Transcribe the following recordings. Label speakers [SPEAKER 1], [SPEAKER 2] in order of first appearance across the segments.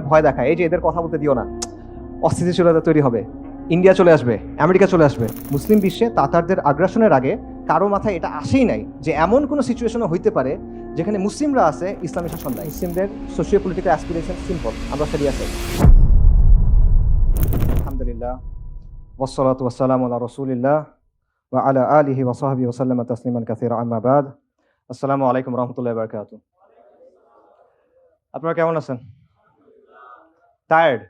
[SPEAKER 1] ভয় দেখায়, এই যে এদের কথা বলতে দিও না, অস্থিতিশীলতা তৈরি হবে, ইন্ডিয়া চলে আসবে, আমেরিকা চলে আসবে। মুসলিম বিশ্বে তাতারদের আগ্রাসনের আগে কারো মাথায় এটা আসেই নাই যে এমন কোনো সিচুয়েশনও হইতে পারে যেখানে মুসলিমরা আছে ইসলামী শাসন দেয়। মুসলিমদের সোশিও পলিটিক্যাল অ্যাসপিরেশন সিম্পল, আমরা সেটি আছে। আলহামদুলিল্লাহ ওয়াসসালাতু ওয়াসসালামু আলা রাসূলিল্লাহ ওয়া আলা আলিহি ওয়া সাহবিহি ওয়া সাল্লামা তাসলিমান কাসীরা, আম্মা বাদ। আসসালামু আলাইকুম ওয়া রাহমাতুল্লাহি ওয়া বারাকাতুহু। আপনারা কেমন আছেন? টায়ার্ড?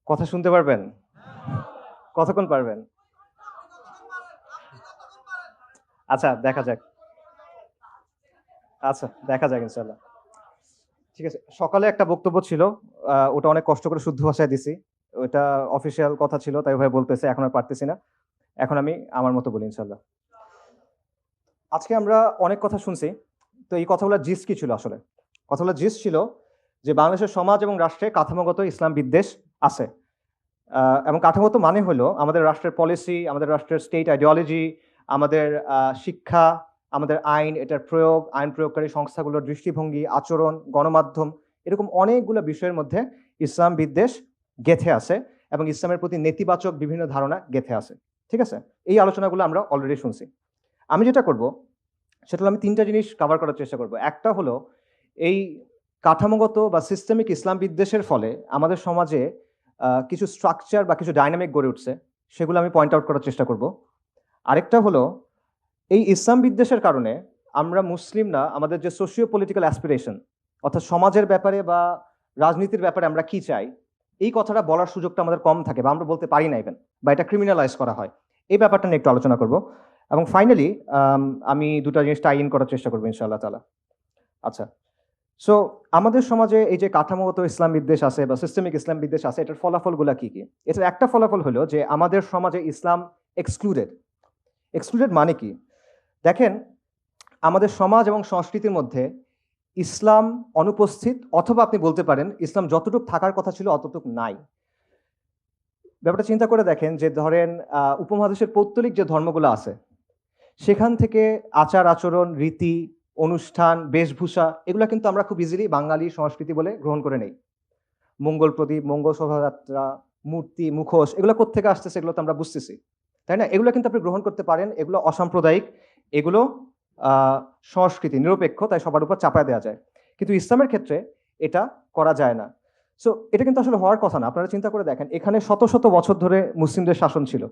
[SPEAKER 1] কথা শুনতে পারবেন? কতক্ষণ পারবেন? আচ্ছা দেখা যাক, দেখা যাক ইনশাল্লাহ। ঠিক আছে, সকালে একটা বক্তব্য ছিল, ওটা অনেক কষ্ট করে শুদ্ধ ভাষায় দিছি। ওটা অফিসিয়াল কথা ছিল, তাই ভাই বলতেছে, এখন আর পারতেছি না। এখন আমি আমার মতো বলি ইনশাল্লাহ। আজকে আমরা অনেক কথা শুনছি, তো এই কথাগুলোর জিস কি ছিল আসলে? কথাগুলোর জিস ছিল যে বাংলাদেশের সমাজ এবং রাষ্ট্রে কাঠামোগত ইসলাম বিদ্বেষ আছে। এবং কাঠামোগত মানে হলো আমাদের রাষ্ট্রের পলিসি, আমাদের রাষ্ট্রের স্টেট আইডিওলজি, আমাদের শিক্ষা, আমাদের আইন, এটার প্রয়োগ, আইন প্রয়োগকারী সংস্থাগুলোর দৃষ্টিভঙ্গি, আচরণ, গণমাধ্যম, এরকম অনেকগুলো বিষয়ের মধ্যে ইসলাম বিদ্বেষ গেঁথে আছে এবং ইসলামের প্রতি নেতিবাচক বিভিন্ন ধারণা গেঁথে আছে। ঠিক আছে, এই আলোচনাগুলো আমরা অলরেডি শুনছি। আমি যেটা করব সেটা হলো আমি তিনটা জিনিস কভার করার চেষ্টা করব। একটা হলো এই কাঠামোগত বা সিস্টেমিক ইসলাম বিদ্বেষের ফলে আমাদের সমাজে কিছু স্ট্রাকচার বা কিছু ডাইনামিক গড়ে উঠছে, সেগুলো আমি পয়েন্ট আউট করার চেষ্টা করব। আরেকটা হলো এই ইসলাম বিদ্বেষের কারণে আমরা মুসলিমরা আমাদের যে সোশিও পলিটিক্যাল অ্যাসপিরেশন, অর্থাৎ সমাজের ব্যাপারে বা রাজনীতির ব্যাপারে আমরা কি চাই, এই কথাটা বলার সুযোগটা আমাদের কম থাকে বা আমরা বলতে পারি না ইভেন, বা এটা ক্রিমিনালাইজ করা হয়। এই ব্যাপারটা নিয়ে একটু আলোচনা করব এবং ফাইনালি আমি দুটো জিনিস টাই ইন করার চেষ্টা করবো ইনশাআল্লাহ তাআলা। আচ্ছা, সো আমাদের সমাজে এই যে কাঠামোগত ইসলাম বিদ্বেষ আছে বা সিস্টেমিক ইসলাম বিদ্বেষ আছে, এটার ফলাফলগুলো কি কি? এটার একটা ফলাফল হলো যে আমাদের সমাজে ইসলাম এক্সক্লুডেড। এক্সক্লুডেড মানে কি? দেখেন, আমাদের সমাজ এবং সংস্কৃতির মধ্যে ইসলাম অনুপস্থিত, অথবা আপনি বলতে পারেন ইসলাম যতটুকু থাকার কথা ছিল অতটুকু নাই। ব্যাপারটা চিন্তা করে দেখেন যে ধরেন উপমহাদেশের পৌত্তলিক যে ধর্মগুলো আছে, সেখান থেকে আচার আচরণ, রীতি, অনুষ্ঠান, বেশভূষা, এগুলো কিন্তু আমরা খুব ইজিলি বাঙালি সংস্কৃতি বলে গ্রহণ করে নেই। মঙ্গল প্রদীপ, মঙ্গল শোভাযাত্রা, মূর্তি, মুখোশ, এগুলো কোত্থেকে আসতেছে এগুলো তো আমরা বুঝতেছি, তাই না? এগুলো কিন্তু আপনি গ্রহণ করতে পারেন, এগুলো অসাম্প্রদায়িক, এগুলো সংস্কৃতি নিরপেক্ষ, তাই সবার উপর চাপায় দেওয়া যায়। কিন্তু ইসলামের ক্ষেত্রে এটা করা যায় না। সো এটা কিন্তু আসলে হওয়ার কথা না। আপনারা চিন্তা করে দেখেন, এখানে শত শত বছর ধরে মুসলিমদের শাসন ছিল,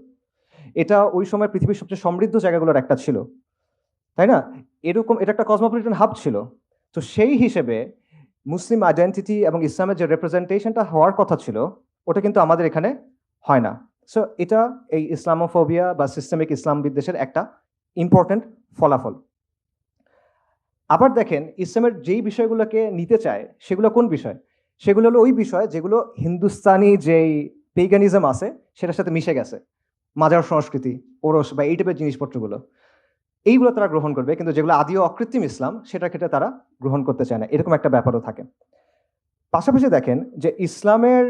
[SPEAKER 1] এটা ওই সময় পৃথিবীর সবচেয়ে সমৃদ্ধ জায়গাগুলোর একটা ছিল, তাই না? এরকম এটা একটা কসমোপলিটন হাব ছিল। তো সেই হিসেবে মুসলিম আইডেন্টিটি এবং ইসলামের যে রিপ্রেজেন্টেশনটা হওয়ার কথা ছিল, ওটা কিন্তু আমাদের এখানে হয় না। সো এটা এই ইসলামোফোবিয়া বা সিস্টেমিক ইসলাম বিদ্বেষের একটা ইম্পর্টেন্ট ফলাফল। আবার দেখেন, ইসলামের যেই বিষয়গুলোকে নিতে চায় সেগুলো কোন বিষয়? সেগুলো হলো ওই বিষয় যেগুলো হিন্দুস্তানি যেই পেগানিজম আছে সেটার সাথে মিশে গেছে, মাজার সংস্কৃতি, ওরস বা এই টাইপের জিনিসপত্রগুলো, এইগুলো তারা গ্রহণ করবে, কিন্তু যেগুলো আদি অকৃত্রিম ইসলাম সেটার ক্ষেত্রে তারা গ্রহণ করতে চায় না। এরকম একটা ব্যাপারও থাকে। পাশাপাশি দেখেন যে ইসলামের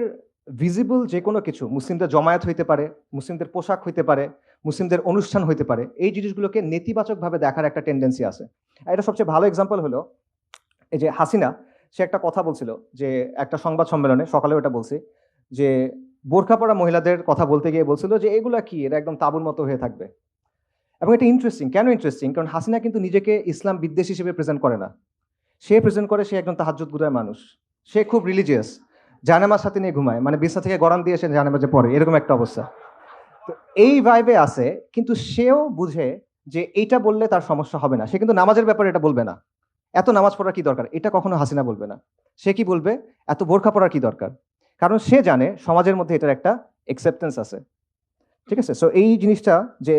[SPEAKER 1] ভিজিবল যে কোনো কিছু, মুসলিমদের জমায়েত হইতে পারে, মুসলিমদের পোশাক হইতে পারে, মুসলিমদের অনুষ্ঠান হইতে পারে, এই জিনিসগুলোকে নেতিবাচকভাবে দেখার একটা টেন্ডেন্সি আছে। এটা সবচেয়ে ভালো এক্সাম্পল হলো এই যে হাসিনা, সে একটা কথা বলছিল যে একটা সংবাদ সম্মেলনে, সকালে ওটা বলছি, যে বোরখা পরা মহিলাদের কথা বলতে গিয়ে বলছিল যে এগুলা কি, এটা একদম তাঁবুর মতো হয়ে থাকবে। এবং এটা ইন্টারেস্টিং। কেন ইন্টারেস্টিং? কারণ হাসিনা কিন্তু নিজেকে ইসলাম বিদ্বেষ হিসেবে প্রেজেন্ট করে না। সে প্রেজেন্ট করে সে একজন তাহাজ্জুদ গুজার মানুষ, সে খুব রিলিজিয়াস, জানামাজ সাথে নিয়ে ঘুমায়, মানে বিছনা থেকে গরম দিয়ে সে জানামাজে পড়ে, এরকম একটা অবস্থা। তো এই ভাইবে আছে, কিন্তু সেও বুঝে যে এইটা বললে তার সমস্যা হবে না, সে কিন্তু নামাজের ব্যাপারে এটা বলবে না, এত নামাজ পড়ার কি দরকার, এটা কখনো হাসিনা বলবে না। সে কি বলবে? এত বোরখা পড়ার কি দরকার? কারণ সে জানে সমাজের মধ্যে এটার একটা অ্যাকসেপ্টেন্স আছে। ঠিক আছে, সো এই জিনিসটা যে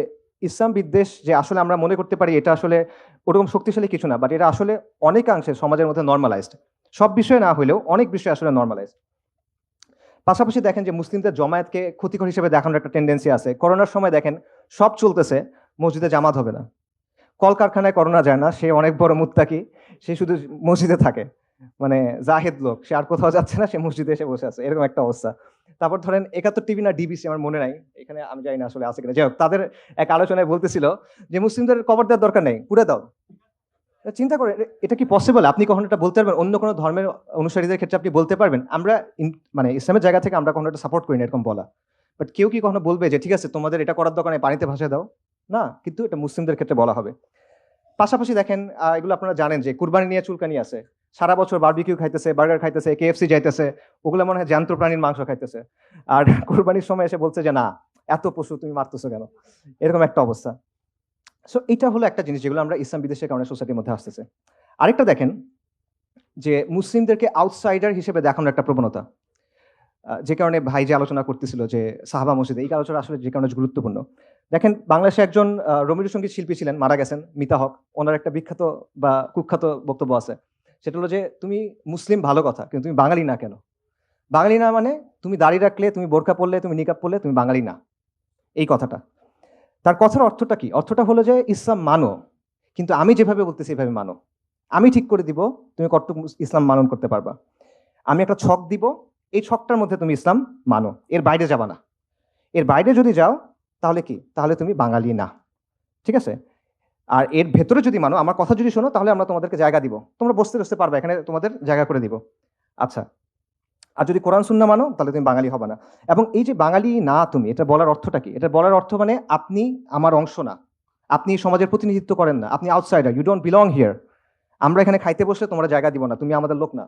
[SPEAKER 1] ইসলাম বিদ্বেষ যে আসলে আমরা মনে করতে পারি এটা আসলে ওরকম শক্তিশালী কিছু না, বাট এটা আসলে অনেকাংশে সমাজের মধ্যে নর্মালাইজড। সব বিষয়ে না হলেও অনেক বিষয় আসলে নর্মালাইজড। পাশাপাশি দেখেন যে মুসলিমদের জমায়েতকে ক্ষতিকর হিসেবে দেখানোর একটা টেন্ডেন্সি আছে। করোনার সময় দেখেন সব চলতেছে, মসজিদে জামাত হবে না। কলকারখানায় করোনা যায় না, সে অনেক বড় মুত্তাকি, সে শুধু মসজিদে থাকে, মানে জাহেদ লোক, সে আর কোথাও যাচ্ছে না, সে মসজিদে এসে বসে আছে, এরকম একটা অবস্থা। তারপর ধরেন ৭১ টিভি না ডিবিসি, আমার মনে নাই, এখানে আমি জানি না আসলে আছে কিনা, যাই হোক, তাদের এক আলোচনায় বলতেছিল যে মুসলিমদের কবর দেওয়ার দরকার নেই, পুড়ে দাও। চিন্তা করেন এটা কি পসিবল? আপনি কখনো এটা বলতে পারবেন? অন্য কোনো ধর্মের অনুসারীদের ক্ষেত্রে আপনি বলতে পারবেন? আমরা মানে ইসলামের জায়গা থেকে আমরা কখনো এটা সাপোর্ট করি না এরকম বলা। বাট কেউ কি কখনো বলবে যে ঠিক আছে তোমাদের এটা করার দরকার নেই, পানিতে ভাসায় দাও? না, কিন্তু এটা মুসলিমদের ক্ষেত্রে বলা হবে। পাশাপাশি দেখেন এগুলো আপনারা জানেন যে কুরবানি নিয়ে চুলকানি আছে। সারা বছর বারবিকিউ খাইতেছে, বার্গার খাইতেছে, KFC যাইতেছে। ওগুলো মনে হয় জ্যান্ত প্রাণীর মাংস খাইতেছে। আর কুরবানির সময় এসে বলছে যে না, এত পশু তুমি মারতেছো কেন? এরকম একটা অবস্থা। সো এটা হলো একটা জিনিস যেগুলো আমরা ইসলাম বিদ্বেষের কারণে সোসাইটির মধ্যে আসতেছে। আরেকটা দেখেন যে মুসলিমদেরকে আউটসাইডার হিসেবে দেখানোর একটা প্রবণতা। যে কারণে ভাই যে আলোচনা করতেছিল যে সাহাবা মসজিদে, এই আলোচনা আসলে যে কারণে গুরুত্বপূর্ণ। দেখেন বাংলাদেশে একজন রবীন্দ্রসঙ্গীত শিল্পী ছিলেন, মারা গেছেন, মিতা হক। ওনার একটা বিখ্যাত বা কুখ্যাত বক্তব্য আছে। সেটা হলো যে তুমি মুসলিম ভালো কথা, কিন্তু তুমি বাঙালি না কেন? বাঙালি না মানে তুমি দাড়ি রাখলে, তুমি বোরকা পরলে, তুমি নিকাব পরলে তুমি বাঙালি না। এই কথাটা। তার কথার অর্থটা কি? অর্থটা হলো যে ইসলাম মানো, কিন্তু আমি যেভাবে বলতেছি এভাবে মানো। আমি ঠিক করে দিব তুমি কতটুকু ইসলাম মানন করতে পারবা। আমি একটা ছক দিব, এই ছকটার মধ্যে তুমি ইসলাম মানো, এর বাইরে যাবা না। এর বাইরে যদি যাও তাহলে কি? তাহলে তুমি বাঙালি না। ঠিক আছে? আর এর ভেতরে যদি মানো, আমার কথা যদি শোনো, তাহলে আমরা তোমাদেরকে জায়গা দিব, তোমরা বসতে বসতে পারবে, এখানে তোমাদের জায়গা করে দিব। আচ্ছা, আর যদি কোরআন সুন্নাহ মানো তাহলে তুমি বাঙালি হবে না। এবং এই যে বাঙালি না তুমি, এটা বলার অর্থটা কি? এটা বলার অর্থ মানে আপনি আমার অংশ না, আপনি সমাজের প্রতিনিধিত্ব করেন না, আপনি outsider, you don't belong here. আমরা এখানে খাইতে বসলে তোমরা জায়গা দিব না, তুমি আমাদের লোক না।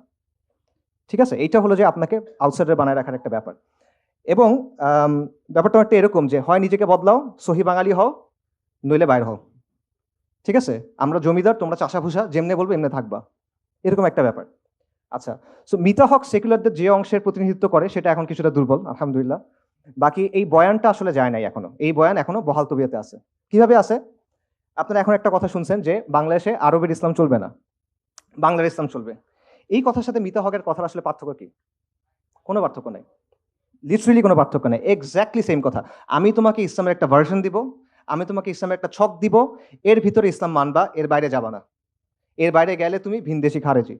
[SPEAKER 1] ঠিক আছে? এইটা হলো যে আপনাকে আউটসাইডার বানায় রাখার একটা ব্যাপার। এবং ব্যাপারটা একটা এরকম যে হয় নিজেকে বদলাও, সহি বাঙালি হও, নইলে বাইর হও। ঠিক আছে? আমরা জমিদার, তোমরা চাষাভুষা, যেমনে বলবো এমনি থাকবা, এরকম একটা ব্যাপার। আচ্ছা, সো মিতা হক সেকুলারদের যে অংশের প্রতিনিধিত্ব করে সেটা এখন কিছুটা দুর্বল, আলহামদুলিল্লাহ। বাকি এই বয়ানটা আসলে যায় নাই এখনো, এই বয়ান এখনো বহাল তবিয়তে আছে। কিভাবে আছে? আপনারা এখন একটা কথা শুনছেন যে বাংলাদেশে আরবের ইসলাম চলবে না, বাংলার ইসলাম চলবে। এই কথার সাথে মিতা হকের কথার আসলে পার্থক্য কি? কোনো পার্থক্য নেই, লিটারেলি কোনো পার্থক্য নেই, এক্স্যাক্টলি সেম কথা। আমি তোমাকে ইসলামের একটা ভার্সন দিব, আমি তোমাকে ইসলামের একটা ছক দিব, এর ভিতরে ইসলাম মানবা, এর বাইরে যাবা না। এর বাইরে গেলে তুমি ভিনদেশি খারেজি।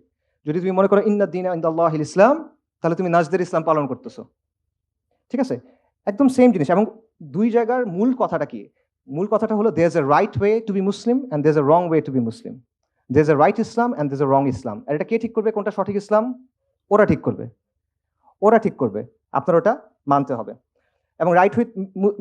[SPEAKER 1] যদি তুমি মনে করো ইন্না দ্বীনা ইনদাল্লাহিল ইসলাম, তাহলে তুমি নাজদের ইসলাম পালন করতেছো। ঠিক আছে? একদম সেম জিনিস। এবং দুই জায়গার মূল কথাটা কি? মূল কথাটা হলো there is a right way to be Muslim and there is a wrong way to be Muslim. There is a right Islam and there is a wrong Islam. আর এটা কে ঠিক করবে কোনটা সঠিক ইসলাম? ওরা ঠিক করবে, ওরা ঠিক করবে। আপনার ওটা মানতে হবে। এবং রাইট উইথ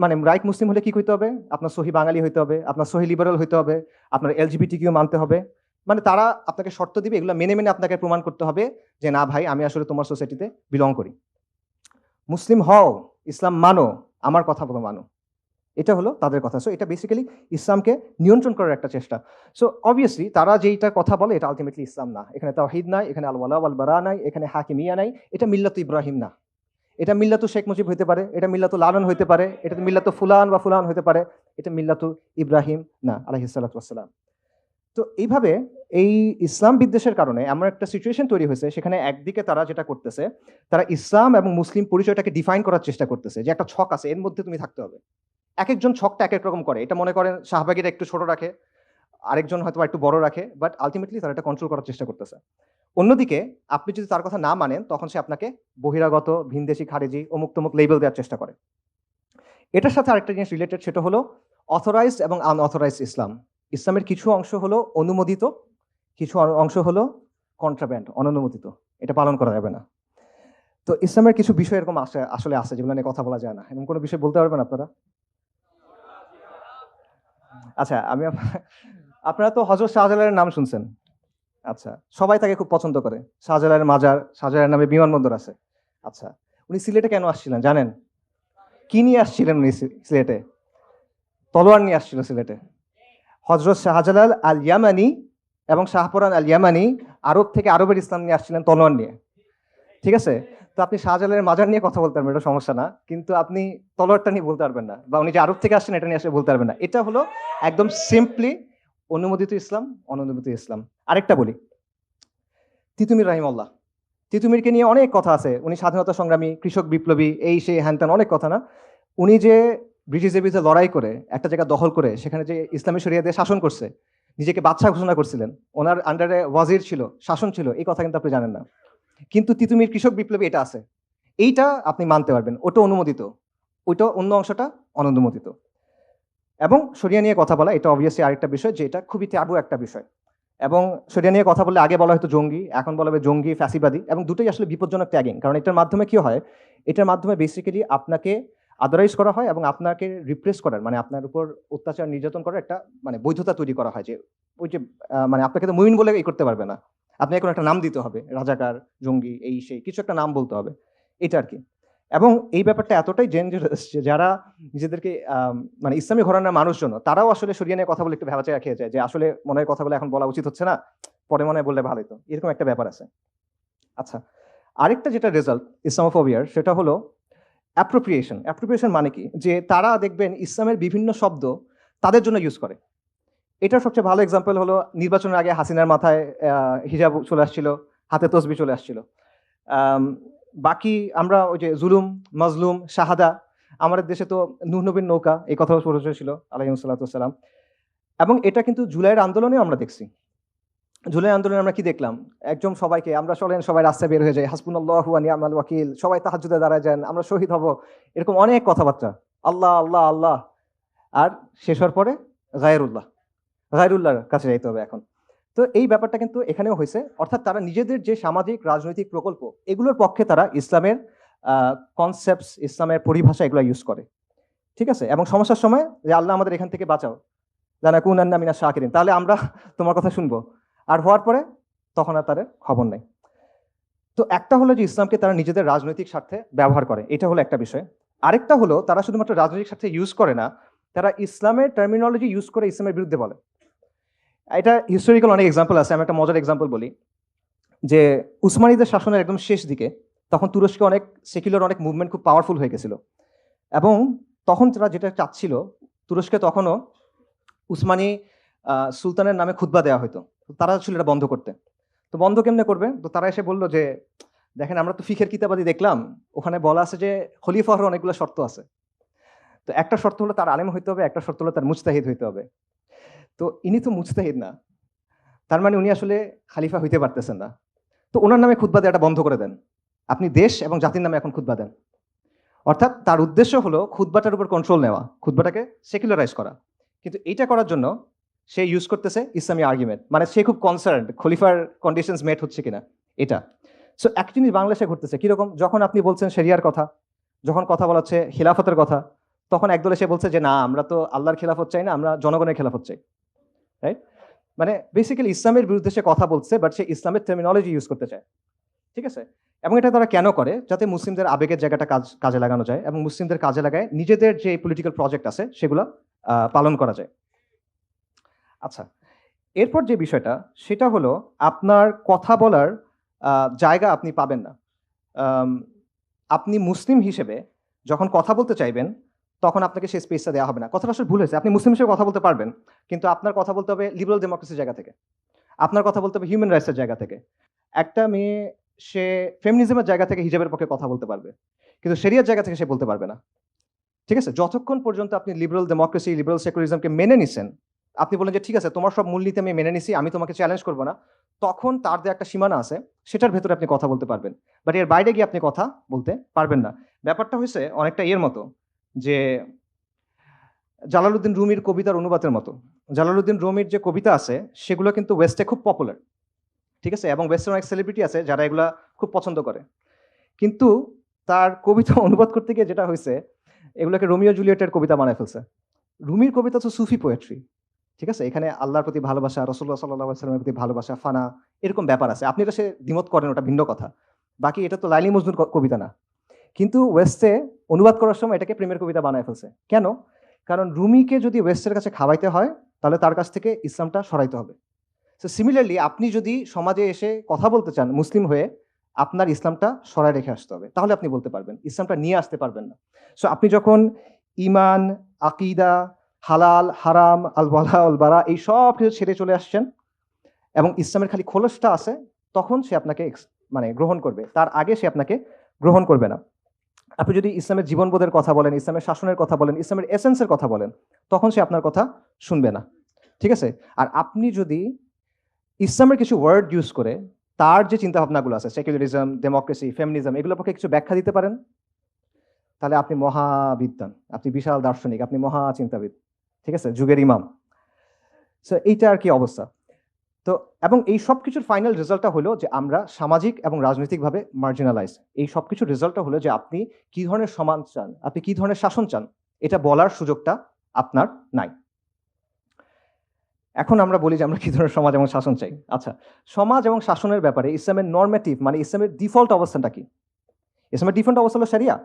[SPEAKER 1] মানে রাইট মুসলিম হলে কি হইতে হবে? আপনার সহি বাঙালি হইতে হবে, আপনার সহি লিবারাল হইতে হবে, আপনার LGBTQ মানতে হবে। মানে তারা আপনাকে শর্ত দিবে, এগুলো মেনে মেনে আপনাকে প্রমাণ করতে হবে যে না ভাই, আমি আসলে তোমার সোসাইটিতে বিলং করি। মুসলিম হও, ইসলাম মানো, আমার কথা বলো মানো। এটা হলো তাদের কথা। সো এটা বেসিক্যালি ইসলামকে নিয়ন্ত্রণ করার একটা চেষ্টা। সো অবভিয়াসলি তারা যেইটা কথা বলে এটা আলটিমেটলি ইসলাম না। এখানে তাওহীদ নাই, এখানে আল ওয়ালা ওয়াল বারা নাই, এখানে হাকিমিয়া নাই। এটা মিল্লাত ইব্রাহিম না। এটা মিল্লাতু শেখ মুজিব হইতে পারে, এটা মিল্লাতু লালন হইতে পারে, এটা মিল্লাতু ফুলান বা ফুলান হইতে পারে, এটা মিল্লাতু ইব্রাহিম না, আলাইহিস সালাতু ওয়াস সালাম। তো এইভাবে এই ইসলাম বিদ্বেষের কারণে এমন একটা সিচুয়েশন তৈরি হয়েছে, সেখানে একদিকে তারা যেটা করতেছে, তারা ইসলাম এবং মুসলিম পরিচয়টাকে ডিফাইন করার চেষ্টা করতেছে যে একটা ছক আছে, এর মধ্যে তুমি থাকতে হবে। একেকজন ছকটা এক এক রকম করে। এটা মনে করেন শাহবাগীরা একটু ছোট রাখে, আরেকজন হয়তো একটু বড় রাখে, বাট আলটিমেটলি তারা এটা কন্ট্রোল করার চেষ্টা করতেছে। অন্যদিকে আপনি যদি তার কথা না মানেন, তখন সে আপনাকে বহিরাগত, ভিনদেশি, খারেজি, অমুক তমুক লেবেল দেওয়ার চেষ্টা করে। এটার সাথে আরেকটা জিনিস রিলেটেড, সেটা হলো অথরাইজড এবং আনঅথরাইজড ইসলাম। ইসলামের কিছু অংশ হলো অনুমোদিত, কিছু অংশ হলো কন্ট্রাব্যান্ড, অননুমোদিত। এটা পালন করা যাবে না। তো ইসলামের কিছু বিষয় এরকম আসলে আছে যেগুলো নিয়ে কথা বলা যায় না। এরকম কোনো বিষয় বলতে পারবেন আপনারা? আচ্ছা, আপনারা তো হযরত শাহজালালের নাম শুনছেন। আচ্ছা, সবাই তাকে খুব পছন্দ করে। শাহজালালের মাজার, শাহজালালের নামে বিমানবন্দর আছে। আচ্ছা, উনি সিলেটে কেন আসছিলেন জানেন? কি নিয়ে আসছিলেন উনি সিলেটে? তলোয়ার নিয়ে আসছিল সিলেটে। হযরত শাহজালাল আল ইয়ামানি এবং শাহপরান আল ইয়ামানি আরব থেকে আরবের ইসলাম নিয়ে আসছিলেন তলোয়ার নিয়ে। ঠিক আছে? তো আপনি শাহজালালের মাজার নিয়ে কথা বলতে পারবেন, এটা সমস্যা না। কিন্তু আপনি তলোয়ারটা নিয়ে বলতে পারবেন না, বা উনি যে আরব থেকে আসছেন এটা নিয়ে আসলে বলতে পারবেন না। এটা হলো একদম সিম্পলি অনুমোদিত ইসলাম, অননুমোদিত ইসলাম। আরেকটা বলি, তিতুমির রাহিমাহুল্লাহ। তিতুমিরকে নিয়ে অনেক কথা আছে। উনি স্বাধীনতা সংগ্রামী, কৃষক বিপ্লবী, এই সেই হ্যান-ত্যান অনেক কথা না? উনি যে ব্রিটিশদের বিরুদ্ধে লড়াই করে একটা জায়গা দখল করে সেখানে যে ইসলামী শরিয়া দিয়ে শাসন করছে, নিজেকে বাদশাহ ঘোষণা করছিলেন, ওনার আন্ডারে ওয়াজির ছিল, শাসন ছিল, এই কথা কিন্তু আপনি জানেন না। কিন্তু তিতুমির কৃষক বিপ্লবী এটা আছে, এইটা আপনি মানতে পারবেন, ওটা অনুমোদিত, ওইটা অন্য অংশটা অনুমোদিত। এবং শরিয়া নিয়ে কথা বলা এটা অবভিয়াসলি আরেকটা বিষয়, যে এটা খুবই ট্যাবু একটা বিষয়। এবং সেটা নিয়ে কথা বললে আগে বলা হতো জঙ্গি, এখন বলা হবে জঙ্গি ফ্যাসিবাদী, এবং দুটোই আসলে বিপজ্জনক ট্যাগিং। কারণ এটার মাধ্যমে কি হয়, এটার মাধ্যমে বেসিক্যালি আপনাকে আদারাইজ করা হয় এবং আপনাকে রিপ্লেস করার, মানে আপনার উপর অত্যাচার নির্যাতন করার একটা মানে বৈধতা তৈরি করা হয়, যে ওই যে মানে আপনাকে তো মুমিন বলে এই করতে পারবে না, আপনি এখন একটা নাম দিতে হবে, রাজাকার, জঙ্গি, এই সেই কিছু একটা নাম বলতে হবে, এটা আর কি। এবং এই ব্যাপারটা এতটাই ডেঞ্জারাস যে যারা নিজেদেরকে মানে ইসলামী ঘরানার মানুষজন, তারাও আসলে সরিয়ে নিয়ে কথা বলে একটু ভেবাচাকা খেয়ে যায়, যে আসলে মনে হয় কথাগুলো এখন বলা উচিত হচ্ছে না, পরে মনে হয় বললে ভালো হতো, এরকম একটা ব্যাপার আছে। আচ্ছা, আরেকটা যেটা রেজাল্ট ইসলামোফোবিয়ার, সেটা হলো অ্যাপ্রোপ্রিয়েশন। অ্যাপ্রোপ্রিয়েশন মানে কি, যে তারা দেখবেন ইসলামের বিভিন্ন শব্দ তাদের জন্য ইউজ করে। এটার সবচেয়ে ভালো এক্সাম্পল হলো নির্বাচনের আগে হাসিনার মাথায় হিজাব চলে আসছিল, হাতে তসবি চলে আসছিল। আম, বাকি আমরা ওই যে জুলুম, মজলুম, শাহাদা, আমাদের দেশে তো নূহ নবীর নৌকা, এই কথাও প্রচলিত ছিল আলাইহিসসালাম। এবং এটা কিন্তু জুলাইয়ের আন্দোলনে আমরা দেখছি। জুলাই আন্দোলনে আমরা কি দেখলাম, একদম সবাইকে আমরা চলেন, সবাই রাস্তায় বের হয়ে যায়, হাসবুনাল্লাহু ওয়া নি'মাল ওয়াকিল, সবাই তাহাজ্জুদে দাঁড়ায় যান, আমরা শহীদ হব, এরকম অনেক কথাবার্তা, আল্লাহ আল্লাহ আল্লাহ। আর শেষ হওয়ার পরে গায়রুল্লাহ, গায়রুল্লাহর কাছে যাইতে হবে এখন। তো এই ব্যাপারটা কিন্তু এখানেও হয়েছে, অর্থাৎ তারা নিজেদের যে সামাজিক রাজনৈতিক প্রকল্প, এগুলোর পক্ষে তারা ইসলামের কনসেপ্টস, ইসলামের পরিভাষা এগুলো ইউজ করে, ঠিক আছে। এবং সমস্যার সময় যে আল্লাহ আমাদের এখান থেকে বাঁচাও, লানাকুনান্না মিনাশ শাকিরিন, তাহলে আমরা তোমার কথা শুনবো। আর হওয়ার পরে তখন আর তাদের খবর নেই। তো একটা হলো যে ইসলামকে তারা নিজেদের রাজনৈতিক স্বার্থে ব্যবহার করে, এটা হলো একটা বিষয়। আরেকটা হলো তারা শুধুমাত্র রাজনৈতিক স্বার্থে ইউজ করে না, তারা ইসলামের টার্মিনোলজি ইউজ করে ইসলামের বিরুদ্ধে বলে। এটা হিস্টোরিক্যাল অনেক এক্সাম্পল আছে, আমি একটা মজার এক্সাম্পল বলি, যে উসমানীদের শাসনের একদম শেষ দিকে তখন তুরস্কে অনেক সেকুলার অনেক মুভমেন্ট খুব পাওয়ারফুল হয়ে গেছিল, এবং তখন তারা যেটা চাচ্ছিল, তুরস্কে তখনও উসমানী সুলতানের নামে খুতবা দেওয়া হতো, তো তারা ছিল এটা বন্ধ করতে। তো বন্ধ কেমনে করবে, তো তারা এসে বললো যে দেখেন আমরা তো ফিখের কিতাবাদি দেখলাম, ওখানে বলা আছে যে খলিফা হওয়ার অনেকগুলো শর্ত আছে। তো একটা শর্ত হলো তার আলেম হইতে হবে, একটা শর্ত হলো তার মুজতাহিদ হইতে হবে। তো ইনি তো মুজতাহিদ না, তার মানে উনি আসলে খালিফা হইতে পারতেছেন না। তো ওনার নামে খুতবা দেওয়াটা বন্ধ করে দেন, আপনি দেশ এবং জাতির নামে এখন খুতবা দেন। অর্থাৎ তার উদ্দেশ্য হলো খুতবাটার উপর কন্ট্রোল নেওয়া, খুতবাটাকে সেকুলারাইজ করা। কিন্তু এইটা করার জন্য সে ইউজ করতেছে ইসলামী আর্গুমেন্ট, মানে সে খুব কনসার্ন খলিফার কন্ডিশনস মেট হচ্ছে কিনা এটা। সো এক জিনিস বাংলাদেশে ঘটতেছে কিরকম, যখন আপনি বলছেন শরিয়ার কথা, যখন কথা বলা হচ্ছে খিলাফতের কথা, তখন একদল এসে বলছে যে না আমরা তো আল্লাহর খিলাফত চাই না, আমরা জনগণের খিলাফত চাই, রাইট? মানে বেসিক্যালি ইসলামের বিরুদ্ধে সে কথা বলছে, বাট সে ইসলামের টার্মিনোলজি ইউজ করতে চায়, ঠিক আছে। এবং এটা তারা কেন করে, যাতে মুসলিমদের আবেগের জায়গাটা কাজে লাগানো যায়, এবং মুসলিমদের কাজে লাগায় নিজেদের যে পলিটিক্যাল প্রজেক্ট আছে সেগুলো পালন করা যায়। আচ্ছা, এরপর যে বিষয়টা সেটা হলো আপনার কথা বলার জায়গা আপনি পাবেন না। আম, আপনি মুসলিম হিসেবে যখন কথা বলতে চাইবেন, তখন আপনাকে সেই স্পেসটা দেওয়া হবে না। কথাটা আসলে ভুল হয়েছে, আপনি মুসলিম হিসেবে কথা বলতে পারবেন, কিন্তু আপনার কথা বলতে হবে লিবারাল ডেমোক্রেসির জায়গা থেকে, আপনার কথা বলতে হবে হিউম্যান রাইটসের জায়গা থেকে। একটা মেয়ে সে ফেমিনিজমের জায়গা থেকে হিজাবের পক্ষে কথা বলতে পারবে, কিন্তু শরিয়ার জায়গা থেকে সে বলতে পারবে না, ঠিক আছে। যতক্ষণ পর্যন্ত আপনি লিবারাল ডেমোক্রেসি, লিবারাল সেকুলারিজমকে মেনে নিছেন, আপনি বলেন যে ঠিক আছে তোমার সব মূলনীতি আমি মেনে নিছি, আমি তোমাকে চ্যালেঞ্জ করবো না, তখন তার যে একটা সীমানা আছে সেটার ভেতরে আপনি কথা বলতে পারবেন, বাট এর বাইরে গিয়ে আপনি কথা বলতে পারবেন না। ব্যাপারটা হয়েছে অনেকটা এর মতো, যে জালালউদ্দিন রুমির কবিতার অনুবাদের মতো। জালালউদ্দিন রুমির যে কবিতা আছে সেগুলো কিন্তু ওয়েস্টে খুব পপুলার, ঠিক আছে, এবং ওয়েস্টার্ন অনেক সেলিব্রিটি আছে যারা এগুলা খুব পছন্দ করে। কিন্তু তার কবিতা অনুবাদ করতে গিয়ে যেটা হয়েছে, এগুলোকে রোমিও জুলিয়েটের কবিতা বানায় ফেলছে। রুমির কবিতা তো সুফি পোয়েট্রি, ঠিক আছে, এখানে আল্লাহর প্রতি ভালোবাসা, রসুল্লাহ সাল্লামের প্রতি ভালোবাসা, ফানা, এরকম ব্যাপার আছে। আপনি এটা সে দ্বিমত করেন, ওটা ভিন্ন কথা। বাকি এটা তো লাইলি মজনুর কবিতা না। কিন্তু ওয়েস্টে অনুবাদ করার সময় এটাকে প্রেমের কবিতা বানায় ফেলছে। কেন? কারণ রুমিকে যদি ওয়েস্টের কাছে খাওয়াইতে হয়, তাহলে তার কাছ থেকে ইসলামটা সরাইতে হবে। সো সিমিলারলি আপনি যদি সমাজে এসে কথা বলতে চান মুসলিম হয়ে, আপনার ইসলামটা সরায় রেখে আসতে হবে, তাহলে আপনি বলতে পারবেন, ইসলামটা নিয়ে আসতে পারবেন না। সো আপনি যখন ইমান, আকিদা, হালাল হারাম, আল ওয়ালা আল বারা, এই সব কিছু ছেড়ে চলে আসছেন এবং ইসলামের খালি খোলসটা আছে, তখন সে আপনাকে মানে গ্রহণ করবে, তার আগে সে আপনাকে গ্রহণ করবে না। আপনি যদি ইসলামের জীবনবোধের কথা বলেন, ইসলামের শাসনের কথা বলেন, ইসলামের এসেন্সের কথা বলেন, তখন সে আপনার কথা শুনবে না, ঠিক আছে। আর আপনি যদি ইসলামের কিছু ওয়ার্ড ইউজ করে তার যে চিন্তা ভাবনাগুলো আছে, সেকুলারিজম, ডেমোক্রেসি, ফেমিনিজম, এগুলোর পক্ষে কিছু ব্যাখ্যা দিতে পারেন, তাহলে আপনি মহাবিদ্বান, আপনি বিশাল দার্শনিক, আপনি মহা চিন্তাবিদ, ঠিক আছে, যুগের ইমাম। সো এইটা আর কি অবস্থা। তো এবং এই সব কিছুর ফাইনাল রেজাল্টটা হলো যে আমরা সামাজিক এবং রাজনৈতিকভাবে মার্জিনালাইজ। এই সব কিছুর রেজাল্টটা হলো যে আপনি কি ধরনের সমাজ চান, আপনি কি ধরনের শাসন চান, এটা বলার সুযোগটা আপনার নাই। এখন আমরা বলি যে আমরা কি ধরনের সমাজ এবং শাসন চাই। আচ্ছা, সমাজ এবং শাসনের ব্যাপারে ইসলামের নরমেটিভ মানে ইসলামের ডিফল্ট অবস্থানটা কি? ইসলামের ডিফল্ট অবস্থা হলো শরিয়া।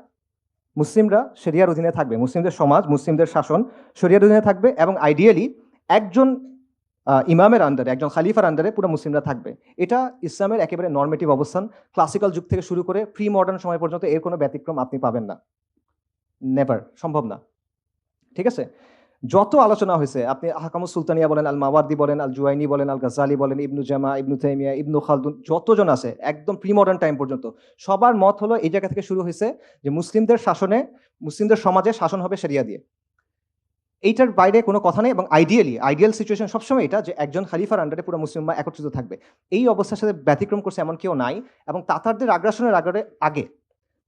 [SPEAKER 1] মুসলিমরা শরিয়ার অধীনে থাকবে, মুসলিমদের সমাজ, মুসলিমদের শাসন শরিয়ার অধীনে থাকবে এবং আইডিয়ালি একজন ইমামের আন্ডারে, একজন খালিফার আন্ডারে পুরো মুসলিমরা থাকবে। এটা ইসলামের একেবারে নরমেটিভ অবস্থান। ক্লাসিক্যাল যুগ থেকে শুরু করে প্রি মডার্ন সময় পর্যন্ত এর কোনো ব্যতিক্রম আপনি পাবেন না, নেভার, সম্ভব না। ঠিক আছে, যত আলোচনা হয়েছে, আপনি আহকামুস সুলতানিয়া বলেন, আল মাওয়ার্দি বলেন, আল জুয়াইনি বলেন, আল গাজ্জালি বলেন, ইবনু জামা, ইবনু তাইমিয়া, ইবনু খালদুন, যতজন আছে একদম প্রি মডার্ন টাইম পর্যন্ত সবার মত হলো এই জায়গা থেকে শুরু হয়েছে যে মুসলিমদের শাসনে, মুসলিমদের সমাজে শাসন হবে শরিয়া দিয়ে। এইটার বাইরে কোনো কথা নেই এবং আইডিয়াল সিচুয়েশন সবসময় এটা যে একজন খালিফার আন্ডারে পুরো মুসলিমরা একত্রিত থাকবে। এই অবস্থার সাথে ব্যতিক্রম করছে এমন কেউ নাই। এবং তাতারদের আগ্রাসনের আগে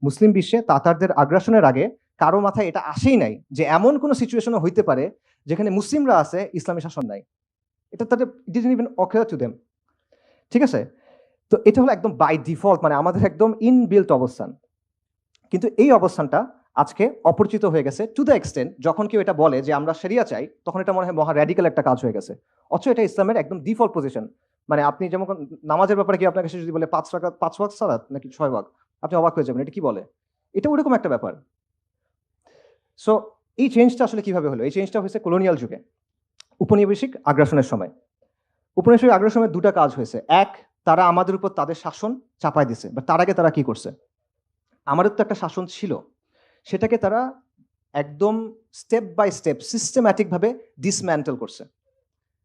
[SPEAKER 1] মুসলিম বিশ্বে তাতারদের আগ্রাসনের আগে কারো মাথায় এটা আসেই নাই যে এমন কোনো সিচুয়েশনও হইতে পারে যেখানে মুসলিমরা আছে, ইসলামী শাসন নাই। এটা তাদের didn't even ochre to them. ঠিক আছে, তো এটা হলো একদম বাই ডিফল্ট, মানে আমাদের একদম ইনবিল্ট অবস্থান। কিন্তু এই অবস্থানটা আজকে অপরিচিত হয়ে গেছে টু দ্য এক্সটেন্ট যখন কেউ এটা বলে যে আমরা শরিয়া চাই, তখন এটা মনে হয় মহা র্যাডিক্যাল একটা কাজ হয়ে গেছে। অথচ এটা ইসলামের একদম ডিফল্ট পজিশন। মানে আপনি যেমন নামাজের ব্যাপারে কি আপনার কাছে যদি বলে 5 ওয়াক্ত সালাত নাকি 6 ওয়াক্ত, আপনি অবাক হয়ে যাবেন, এটা কি বলে? এটা ওরকম একটা ব্যাপার। সো এই চেঞ্জটা আসলে কিভাবে হলো? এই চেঞ্জটা হয়েছে কলোনিয়াল যুগে, উপনিবেশিক আগ্রাসনের সময়। উপনিবেশিক আগ্রাসনের দুটা কাজ হয়েছে। এক, তারা আমাদের উপর তাদের শাসন চাপায় দিছে, বা তার আগে তারা কি করছে? আমাদের তো একটা শাসন ছিল, সেটাকে তারা একদম স্টেপ বাই স্টেপ সিস্টেম্যাটিকভাবে ডিসম্যান্টেল করছে।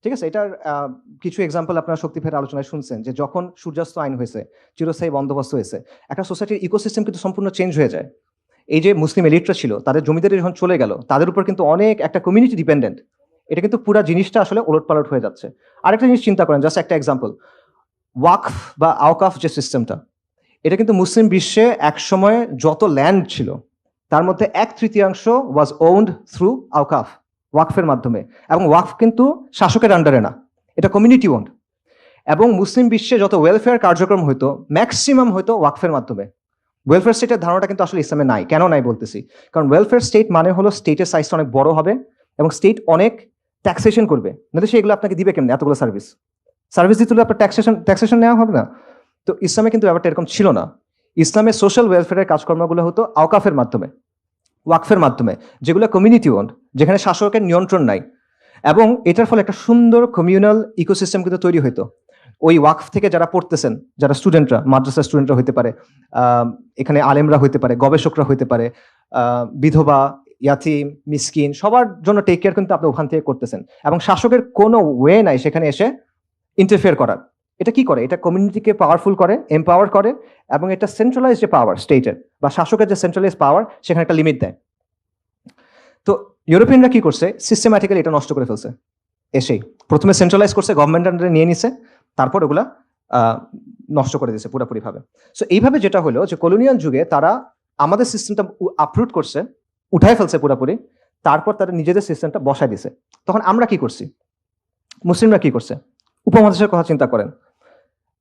[SPEAKER 1] ঠিক আছে, এটার কিছু এক্সাম্পল আপনারা শক্তিফের আলোচনায় শুনছেন যে যখন সূর্যাস্ত আইন হয়েছে, চিরস্থায়ী বন্দোবস্ত হয়েছে, একটা সোসাইটির ইকোসিস্টেম কিন্তু সম্পূর্ণ চেঞ্জ হয়ে যায়। এই যে মুসলিম এলিটরা ছিল, তাদের জমিদারি যখন চলে গেল, তাদের উপর কিন্তু অনেক একটা কমিউনিটি ডিপেন্ডেন্ট। এটা কিন্তু পুরো জিনিসটা আসলে ওলটপালট হয়ে যাচ্ছে। আরেকটা জিনিস চিন্তা করেন, জাস্ট একটা এক্সাম্পল, ওয়াকফ বা আওকাফ যে সিস্টেমটা, এটা কিন্তু মুসলিম বিশ্বে একসময় যত ল্যান্ড ছিল তার মধ্যে 1/3 ওয়াজ ওন্ড থ্রু আওকাফ, ওয়াকফের মাধ্যমে। এবং ওয়াকফ কিন্তু শাসকের আন্ডারে না, এটা কমিউনিটি ওন্ড। এবং মুসলিম বিশ্বে যত ওয়েলফেয়ার কার্যক্রম হইতো ম্যাক্সিমাম হয়তো ওয়াকফের মাধ্যমে। ওয়েলফেয়ার স্টেটের ধারণাটা কিন্তু আসলে ইসলামে নাই। কেন নাই বলতেছি, কারণ ওয়েলফেয়ার স্টেট মানে হলো স্টেটের সাইজটা অনেক বড় হবে এবং স্টেট অনেক ট্যাক্সেশন করবে, না সে এগুলো আপনাকে দিবে কেমন? এতগুলো সার্ভিস দিতে হলে আপনার ট্যাক্সেশন নেওয়া হবে না? তো ইসলামে কিন্তু ব্যাপারটা এরকম ছিল না। ইসলামে সোশ্যাল ওয়েলফেয়ারের কাজকর্মগুলো হতো আওকাফের মাধ্যমে, ওয়াকফের মাধ্যমে, যেগুলো কমিউনিটি ওন্ড, যেখানে শাসকের নিয়ন্ত্রণ নাই। এবং এটার ফলে একটা সুন্দর কমিউনাল ইকোসিস্টেম কিন্তু তৈরি হইতো। ওই ওয়াকফ থেকে যারা পড়তেছেন, যারা স্টুডেন্টরা, মাদ্রাসার স্টুডেন্টরা হইতে পারে, এখানে আলেমরা হইতে পারে, গবেষকরা হইতে পারে, বিধবা, ইয়াতিম, মিসকিন, সবার জন্য টেক কেয়ার কিন্তু আপনি ওখান থেকে করতেছেন। এবং শাসকের কোনো ওয়ে নাই সেখানে এসে ইন্টারফেয়ার করার। এটা কি করে? এটা কমিউনিটিকে পাওয়ারফুল করে, এম্পাওয়ার করে, এবং এটা সেন্ট্রালাইজ যে পাওয়ার স্টেটের বা শাসকের যে সেন্ট্রালাইজ পাওয়ার, সেখানে একটা লিমিট দেয়। তো ইউরোপিয়ানরা কি করছে? সিস্টেম্যাটিক্যালি এটা নষ্ট করে ফেলছে। এসেই প্রথমে সেন্ট্রালাইজ করছে, গভর্নমেন্ট আন্ডারে নিয়ে নিছে, তারপর ওগুলা নষ্ট করে দিয়েছে পুরোপুরিভাবে। সো এইভাবে যেটা হলো যে কলোনিয়াল যুগে তারা আমাদের সিস্টেমটা আপরুট করছে, উঠায় ফেলছে পুরোপুরি, তারপর তারা নিজেদের সিস্টেমটা বসায় দিছে। তখন আমরা কি করছি? মুসলিমরা কি করছে? উপমহাদেশের কথা চিন্তা করেন,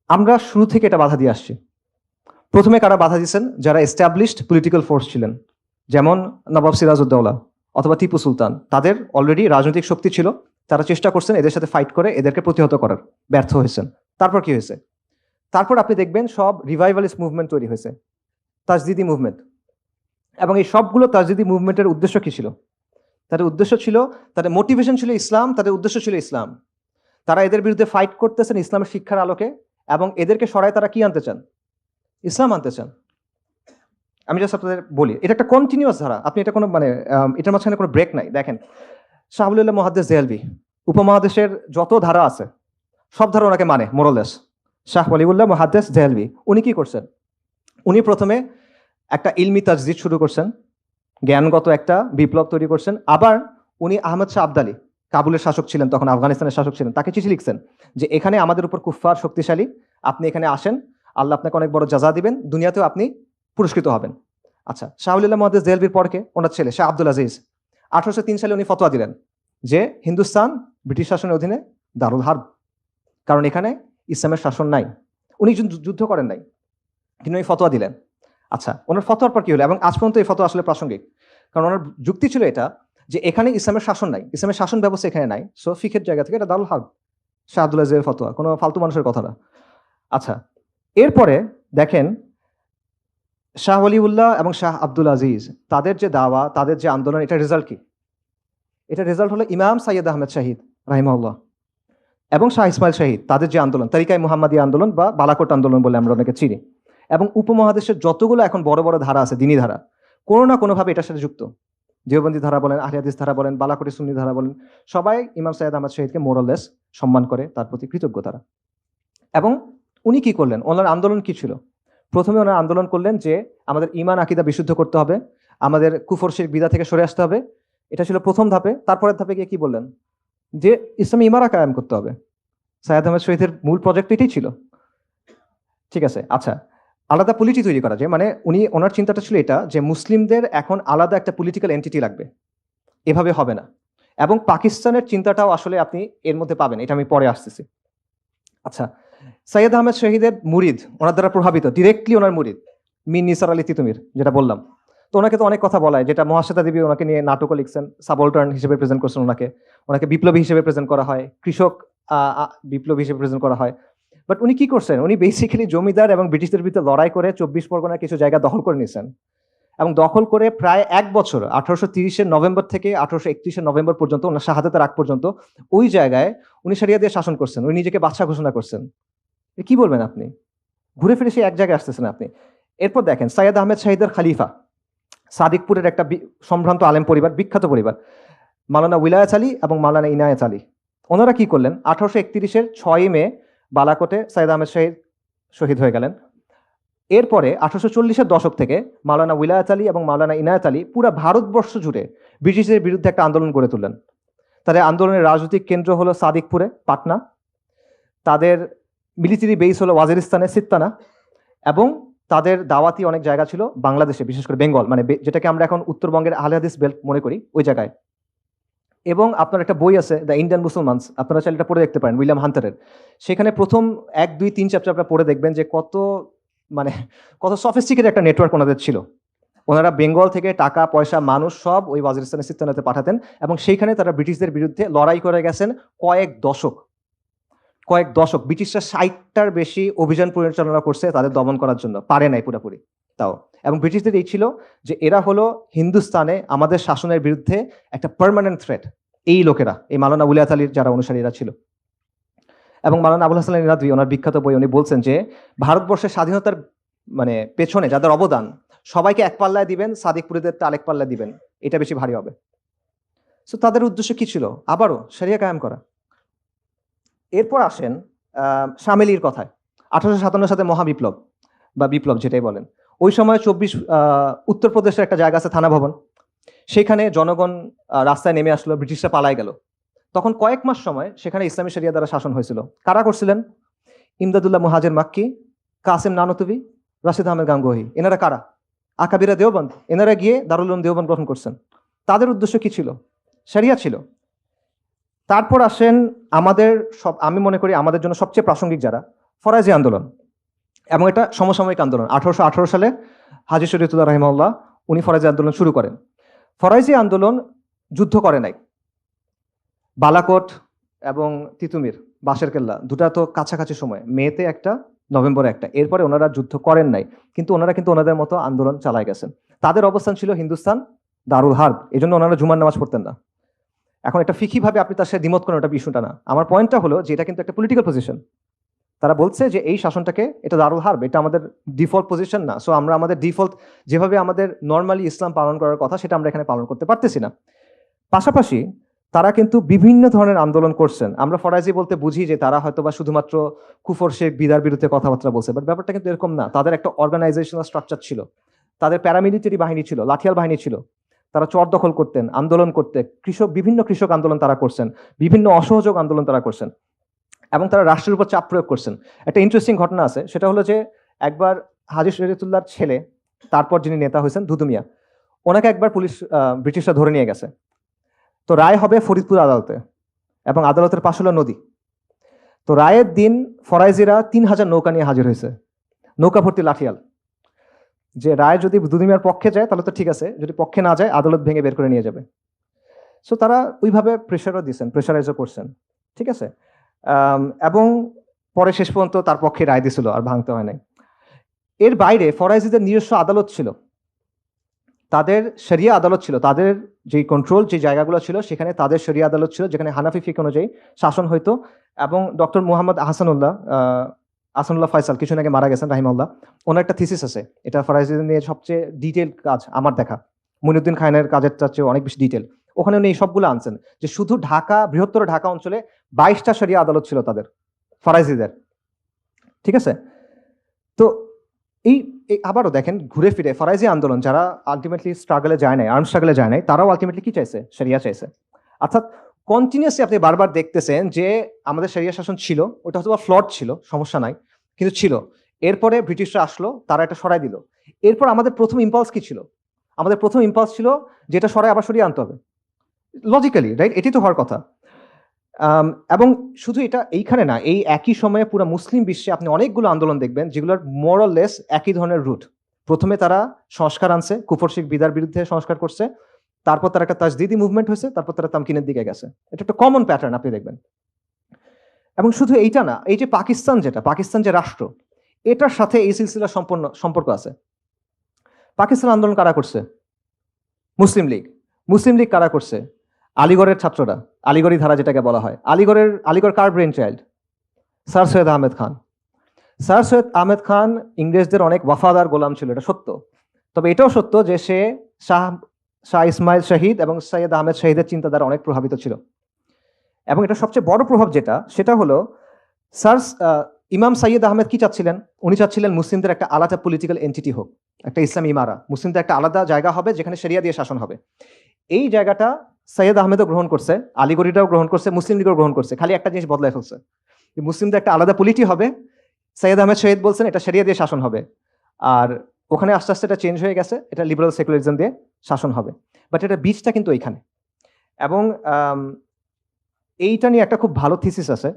[SPEAKER 1] আমরা শুরু থেকে এটা বাধা দিয়ে আসছি। প্রথমে কারা বাধা দিয়েছেন? যারা এস্টাবলিশড পলিটিক্যাল ফোর্স ছিলেন, যেমন নবাব সিরাজউদ্দৌলা অথবা টিপু সুলতান। তাদের অলরেডি রাজনৈতিক শক্তি ছিল, তারা চেষ্টা করছেন এদের সাথে ফাইট করে এদেরকে প্রতিহত করার, ব্যর্থ হয়েছেন। তারপর কি হয়েছে? তারপর আপনি দেখবেন সব রিভাইভালিস্ট মুভমেন্ট তৈরি হয়েছে, তাজদিদি মুভমেন্ট। এবং এই সবগুলো তাজদিদি মুভমেন্টের উদ্দেশ্য কি ছিল? তাদের উদ্দেশ্য ছিল, তাদের মোটিভেশন ছিল ইসলাম, তাদের উদ্দেশ্য ছিল ইসলাম। তারা এদের বিরুদ্ধে ফাইট করতেছেন ইসলামের শিক্ষার আলোকে, এবং এদেরকে সরায় তারা কি আনতে চান? ইসলাম আনতে চান। আমি জাস্ট আপনাদের বলি, এটা একটা কন্টিনিউয়াস ধারা, আপনি এটা কোনো মানে এটার মাঝখানে কোনো ব্রেক নাই। দেখেন, শাহ ওয়ালিউল্লাহ মুহাদ্দিস দেহলভী, উপমহাদেশের যত ধারা আছে সব ধারা ওনাকে মানে মোরলেস। শাহ ওয়ালিউল্লাহ মুহাদ্দিস দেহলভী উনি কি করছেন? উনি প্রথমে একটা ইলমি তাজদিদ শুরু করছেন, জ্ঞানগত একটা বিপ্লব তৈরি করছেন। আবার উনি আহমদ শাহ আবদালি, কাবুলের শাসক ছিলেন তখন, আফগানিস্তানের শাসক ছিলেন, তাকে চিঠি লিখছেন যে এখানে আমাদের উপর কুফফার শক্তিশালী, আপনি এখানে আসেন, আল্লাহ আপনাকে অনেক বড় জাযা দিবেন, দুনিয়াতেও আপনি পুরস্কৃত হবেন। আচ্ছা, শাহ ওয়ালিউল্লাহ মুহাদ্দিস দেহলভীর পরকে ওনার ছেলে শাহ আব্দুল আজিজ 1803 সালে উনি ফতোয়া দিলেন যে হিন্দুস্তান ব্রিটিশ শাসনের অধীনে দারুল হার্ব, কারণ এখানে ইসলামের শাসন নাই। উনি যুদ্ধ করেন নাই, কিন্তু উনি ফতোয়া দিলেন। আচ্ছা, ওনার ফতোয়ার পর কি হলো? এবং আজ পর্যন্ত এই ফতোয়া আসলে প্রাসঙ্গিক, কারণ ওনার যুক্তি ছিল এটা যে এখানে ইসলামের শাসন নাই, ইসলামের শাসন ব্যবস্থা এখানে নাই, সো ফিকের জায়গা থেকে এটা দারুল হার্ব, শাহ আব্দুল আজিজের ফতোয়া, কোনো ফালতু মানুষের কথা না। আচ্ছা, এরপরে দেখেন শাহ ওয়ালিউল্লাহ এবং শাহ আব্দুল আজিজ, তাদের যে দাওয়া, তাদের যে আন্দোলন, এটা রেজাল্ট কি? এটা রেজাল্ট হলো ইমাম সাইয়্যেদ আহমেদ শাহিদ রাহিমাহুল্লাহ এবং শাহ ইসমাইল শাহিদ, তাদের যে আন্দোলন, তারিকায় মুহাম্মাদিয়া আন্দোলন বা বালাকোট আন্দোলন বলে আমরা অনেকে চিনি, এবং উপমহাদেশের যতগুলো এখন বড় বড় ধারা আছে, দিনী ধারা, কোনো না কোনোভাবে এটার সাথে যুক্ত। দেওবন্দি ধারা বলেন, আহলে হাদিস ধারা বলেন, বালাকোটি সুন্নি ধারা বলেন, সবাই ইমাম সাইয়্যেদ আহমদ শহীদকে মোরালেস সম্মান করে, তার প্রতি কৃতজ্ঞ তারা। এবং উনি কি করলেন? ওনার আন্দোলন কি ছিল? প্রথমে ওনার আন্দোলন করলেন যে আমাদের ঈমান আকীদা বিশুদ্ধ করতে হবে, আমাদের কুফর শিরক বিদআত থেকে সরে আসতে হবে। এটা ছিল প্রথম ধাপে। তারপরের ধাপে গিয়ে কি বললেন? যে ইসলামী ইমারা কায়েম করতে হবে। সাইয়্যেদ আহমদ শহীদের মূল প্রজেক্ট এটাই ছিল। ঠিক আছে, আচ্ছা, আলাদা পলিটি তৈরি করা যায়, মানে ওনার চিন্তাটা ছিল এটা যে মুসলিমদের এখন আলাদা একটা পলিটিক্যাল এন্টিটি লাগবে, এভাবে হবে না। এবং পাকিস্তানের চিন্তাটাও আসলে আপনি এর মধ্যে পাবেন, এটা আমি পরে আসতেছি। আচ্ছা, সাইয়্যেদ আহমেদ শহীদের মুরিদ, ওনার দ্বারা প্রভাবিত, ডিরেক্টলি ওনার মুরিদ মীর নিসার আলী তিতুমির, যেটা বললাম। তো ওনাকে তো অনেক কথা বলা হয়, যেটা মহাশ্বেতা দেবী ওনাকে নিয়ে নাটকও লিখছেন, সাবঅল্টার্ন হিসেবে প্রেজেন্ট করছেন ওনাকে বিপ্লবী হিসেবে প্রেজেন্ট করা হয়, কৃষক বিপ্লবী হিসেবে প্রেজেন্ট করা হয়। বাট উনি কি করছেন? উনি বেসিক্যালি জমিদার এবং ব্রিটিশদের বিরুদ্ধে লড়াই করে 24 পরগনার কিছু জায়গা দখল করে নিয়েছেন, এবং দখল করে প্রায় 1 বছর, 1830-এর নভেম্বর থেকে 1831-এর নভেম্বর পর্যন্ত, ওনার শাহাদাতের আগ পর্যন্ত ওই জায়গায় উনি শরিয়া দিয়ে শাসন করছেন, উনি নিজেকে বাদশা ঘোষণা করছেন। কি বলবেন আপনি? ঘুরে ফিরে সেই এক জায়গায় আসতেছেন আপনি। এরপর দেখেন সাইয়্যেদ আহমেদ শাহিদের খালিফা, সাদিকপুরের একটা সম্ভ্রান্ত আলেম পরিবার, বিখ্যাত পরিবার, মাওলানা উইলায়াত আলী এবং মাওলানা ইনায়েত আলী। ওনারা কি করলেন? 1831-এর 6 মে বালাকোটে সাইয়্যেদ আহমেদ শাহিদ শহীদ হয়ে গেলেন। এরপরে 1840-এর দশক থেকে মাওলানা উইলায়াত আলী এবং মাওলানা ইনায়েত আলী পুরো ভারতবর্ষ জুড়ে ব্রিটিশদের বিরুদ্ধে একটা আন্দোলন গড়ে তুললেন। তাদের আন্দোলনের রাজনৈতিক কেন্দ্র হলো সাদিকপুরে, পাটনা। তাদের মিলিটারি বেস হলো ওয়াজিরিস্তানে, সিত্তানা, এবং তাদের দাওয়াতি অনেক জায়গা ছিল বাংলাদেশে, বিশেষ করে বেঙ্গল, মানে যেটাকে আমরা এখন উত্তরবঙ্গের আহলে হাদিস বেল্ট মনে করি, ওই জায়গায়। এবং আপনার একটা বই আছে, দ্য ইন্ডিয়ান মুসলমানস, আপনারা চাইলে এটা পড়ে দেখতে পারেন, উইলিয়াম হান্টারের। সেখানে প্রথম 1, 2, 3 চ্যাপ্টার আপনারা পড়ে দেখবেন যে কত সফিস্টিকেটেড একটা নেটওয়ার্ক ওনাদের ছিল। ওনারা বেঙ্গল থেকে টাকা পয়সা মানুষ সব ওই ওয়াজিরিস্তানে, সিত্তানাতে পাঠাতেন, এবং সেইখানে তারা ব্রিটিশদের বিরুদ্ধে লড়াই করে গেছেন কয়েক দশক। ব্রিটিশরা 60টার বেশি অভিযান পরিচালনা করছে তাদের দমন করার জন্য, পারে নাই পুরোপুরি তাও। এবং ব্রিটিশদের এই ছিল যে এরা হলো হিন্দুস্তানে আমাদের শাসনের বিরুদ্ধে একটা পার্মানেন্ট থ্রেট। এই লোকেরা, এই মাওলানা উলিয়াত আলীর যারা অনুসারীরা ছিল, এবং মাওলানা আবুল হাসান নিরাদভি ওনার বিখ্যাত বই, উনি বলছেন যে ভারতবর্ষের স্বাধীনতার পেছনে যাদের অবদান, সবাইকে এক পাল্লায় দিবেন, সাদিকপুরীদেরটা আরেক পাল্লায় দিবেন, এটা বেশি ভারী হবে। সো তাদের উদ্দেশ্য কি ছিল? আবারও শরিয়া কায়েম করা। এরপর আসেন শামেলির কথায়, 1857 সালে মহাবিপ্লব বা বিপ্লব যেটাই বলেন। ওই সময় উত্তরপ্রদেশের একটা জায়গা আছে থানা ভবন, সেখানে জনগণ রাস্তায় নেমে আসলো, ব্রিটিশরা পালায় গেল। তখন কয়েক মাস সময় সেখানে ইসলামী শরিয়া দ্বারা শাসন হয়েছিল। কারা করছিলেন? ইমদাদুল্লাহ মুহাজির মাক্কি, কাসেম নানতুবি, রাশিদ আহমেদ গাঙ্গুহি। এনারা কারা? আকাবিরা দেওবন্দ। এনারা গিয়ে দারুল উলুম দেওবন্দ গঠন করছেন। তাদের উদ্দেশ্য কি ছিল? শরিয়া ছিল। তারপর আসেন আমি মনে করি আমাদের জন্য সবচেয়ে প্রাসঙ্গিক যারা, ফরাজি আন্দোলন, এবং এটা সমসাময়িক আন্দোলন। 1818 সালে হাজী শরীয়তুল্লাহ রাহিমাহুল্লাহ উনি ফরাজি আন্দোলন শুরু করেন। ফরাজি আন্দোলন যুদ্ধ করে নাই। বালাকোট এবং তিতুমির, বাঁশের কেল্লা, দুটা তো কাছাকাছি সময়, মেতে একটা, নভেম্বরে একটা। এরপরে ওনারা যুদ্ধ করেন নাই, কিন্তু ওনাদের মতো আন্দোলন চালায় গেছেন। তাদের অবস্থান ছিল হিন্দুস্তান দারুল হার্ব, এই জন্য ওনারা জুমার নামাজ পড়তেন না। এখন এটা ফিকিভাবে আপনি তার সাথে দ্বিমত করেন, ওটা ইস্যুটা না। আমার পয়েন্টটা হলো যে এটা কিন্তু একটা পলিটিক্যাল পজিশন। তারা বলছে যে এই শাসনটাকে, এটা দারুল হার্ব, এটা আমাদের ডিফল্ট পজিশন না। সো আমরা আমাদের ডিফল্ট যেভাবে আমাদের নর্মালি ইসলাম পালন করার কথা, সেটা আমরা এখানে পালন করতে পারতেছি না। পাশাপাশি তারা কিন্তু বিভিন্ন ধরনের আন্দোলন করছেন। আমরা ফরাজি বলতে বুঝি যে তারা হয়তো বা শুধুমাত্র কুফর শিরক বিদআর বিরুদ্ধে কথাবার্তা বলছে, বাট ব্যাপারটা কিন্তু এরকম না। তাদের একটা অর্গানাইজেশনাল স্ট্রাকচার ছিল, তাদের প্যারামিলিটারি বাহিনী ছিল, লাঠিয়াল বাহিনী ছিল। তারা চর দখল করতেন, আন্দোলন করতে, বিভিন্ন কৃষক আন্দোলন তারা করছেন, বিভিন্ন অসহযোগ আন্দোলন তারা করছেন, এবং তারা রাষ্ট্রের উপর চাপ প্রয়োগ করছেন। একটা ইন্টারেস্টিং ঘটনা আছে, সেটা হলো যে একবার হাজী শরীয়তুল্লাহর ছেলে, তারপর যিনি নেতা হয়েছেন দুদু মিয়া, ওনাকে একবার ব্রিটিশরা ধরে নিয়ে গেছে। তো রায় হবে ফরিদপুর আদালতে, এবং আদালতের পাশে হলো নদী। তো রায়ের দিন ফরাইজিরা 3000 নৌকা নিয়ে হাজির হয়েছে, নৌকা ভর্তি লাঠিয়াল। যে রায় যদি দুদিনের পক্ষে যায় তাহলে তো ঠিক আছে, যদি পক্ষে না যায় আদালত ভেঙে বের করে নিয়ে যাবে। সো তারা ওইভাবে প্রেশারও দিচ্ছেন, প্রেশারাইজও করছেন, ঠিক আছে। এবং পরে শেষ পর্যন্ত তার পক্ষে রায় দিছিল, আর ভাঙতে হয় নাই। এর বাইরে ফরাইজিদের নিজস্ব আদালত ছিল, তাদের শরিয়া আদালত ছিল, তাদের যে কন্ট্রোল যে জায়গাগুলো ছিল সেখানে তাদের শরিয়া আদালত ছিল, যেখানে হানাফি ফিক অনুযায়ী শাসন হইতো। এবং ডক্টর মুহাম্মদ আহসানুল্লাহ ফয়সাল কিছুদিন আগে মারা গেছেন রাহিমাহুল্লাহ, ওনার একটা থিসিস আছে, এটা ফরাইজিদের নিয়ে সবচেয়ে ডিটেল কাজ আমার দেখা, মুইনুদ্দিন খানের কাজের চেয়ে অনেক বেশি ডিটেল। ওখানে উনি এই সবগুলো আনছেন যে শুধু ঢাকা, বৃহত্তর ঢাকা অঞ্চলে 22টা শরিয়া আদালত ছিল তাদের, ফরাইজিদের, ঠিক আছে। তো এই আবারও দেখেন ঘুরে ফিরে ফরাইজি আন্দোলন যারা আলটিমেটলি স্ট্রাগলে যায় নাই, আর্ম স্ট্রাগলে যায় নাই, তারাও আলটিমেটলি কি চাইছে? শরিয়া চাইছে। অর্থাৎ কন্টিনিউসলি আপনি বারবার দেখতেছেন যে আমাদের শরিয়া শাসন ছিল, ওটা হয়তো ফ্লড ছিল, সমস্যা নাই, কিন্তু ছিল। এরপরে ব্রিটিশরা আসলো, তারা এটা সরাই দিল। এরপর আমাদের প্রথম ইম্পালস কি ছিল? আমাদের প্রথম ইম্পালস ছিল যেটা সরাই আবার সরিয়ে আনতে হবে, লজিক্যালি, রাইট? এটি তো হওয়ার কথা। এবং শুধু এটা এইখানে না, এই একই সময়ে পুরো মুসলিম বিশ্বে আপনি অনেকগুলো আন্দোলন দেখবেন যেগুলোর মোরাললেস একই ধরনের রুট। প্রথমে তারা সংস্কার আনছে, কুফর শিরক বিদার বিরুদ্ধে সংস্কার করছে, তারপর তারা একটা তাজদিদি মুভমেন্ট হয়েছে, তারপর তারা তামকিনের দিকে গেছে। এটা একটা কমন প্যাটার্ন আপনি দেখবেন। এবং শুধু এইটা না, এই যে পাকিস্তান যে রাষ্ট্র, এটার সাথে এই সিলসিলা সম্পর্ক আছে। পাকিস্তান আন্দোলন কারা করছে? মুসলিম লীগ কারা করছে? আলিগড়ের ছাত্ররা, আলিগড়ি ধারা যেটাকে বলা হয়। আলিগড় কার brain child? Sir Syed Ahmed Khan. Sir Syed Ahmed Khan ইংরেজদের অনেক ওয়াফাদার গোলাম ছিল, এটা সত্য। তবে এটাও সত্য যে সে শাহ ইসমাইল শহীদ এবং সৈয়দ আহমেদ শহীদের চিন্তাধারা অনেক প্রভাবিত ছিল। এবং এটা সবচেয়ে বড় প্রভাব সেটা হলো স্যার ইমাম সৈয়দ আহমেদ কি চাচ্ছিলেন? উনি চাচ্ছিলেন মুসলিমদের একটা আলাদা পলিটিক্যাল এন্টিটি হোক, একটা ইসলামী ইমারা, মুসলিমদের একটা আলাদা জায়গা হবে যেখানে শরিয়া দিয়ে শাসন হবে। এই জায়গাটা সৈয়দ আহমেদও গ্রহণ করছে, আলিগড়িটাও গ্রহণ করছে, মুসলিম লীগও গ্রহণ করছে। খালি একটা জিনিস বদলায় ফেলছে, মুসলিমদের একটা আলাদা পলিটি হবে। সৈয়দ আহমেদ শহীদ বলছেন এটা শরিয়া দিয়ে শাসন হবে, আর ওখানে আস্তে আস্তে এটা চেঞ্জ হয়ে গেছে, এটা লিবারাল সেকুলারিজম দিয়ে শাসন হবে। বাট এটা বীজটা কিন্তু এইখানে। এবং এইটা নিয়ে একটা খুব ভালো থিসিস আছে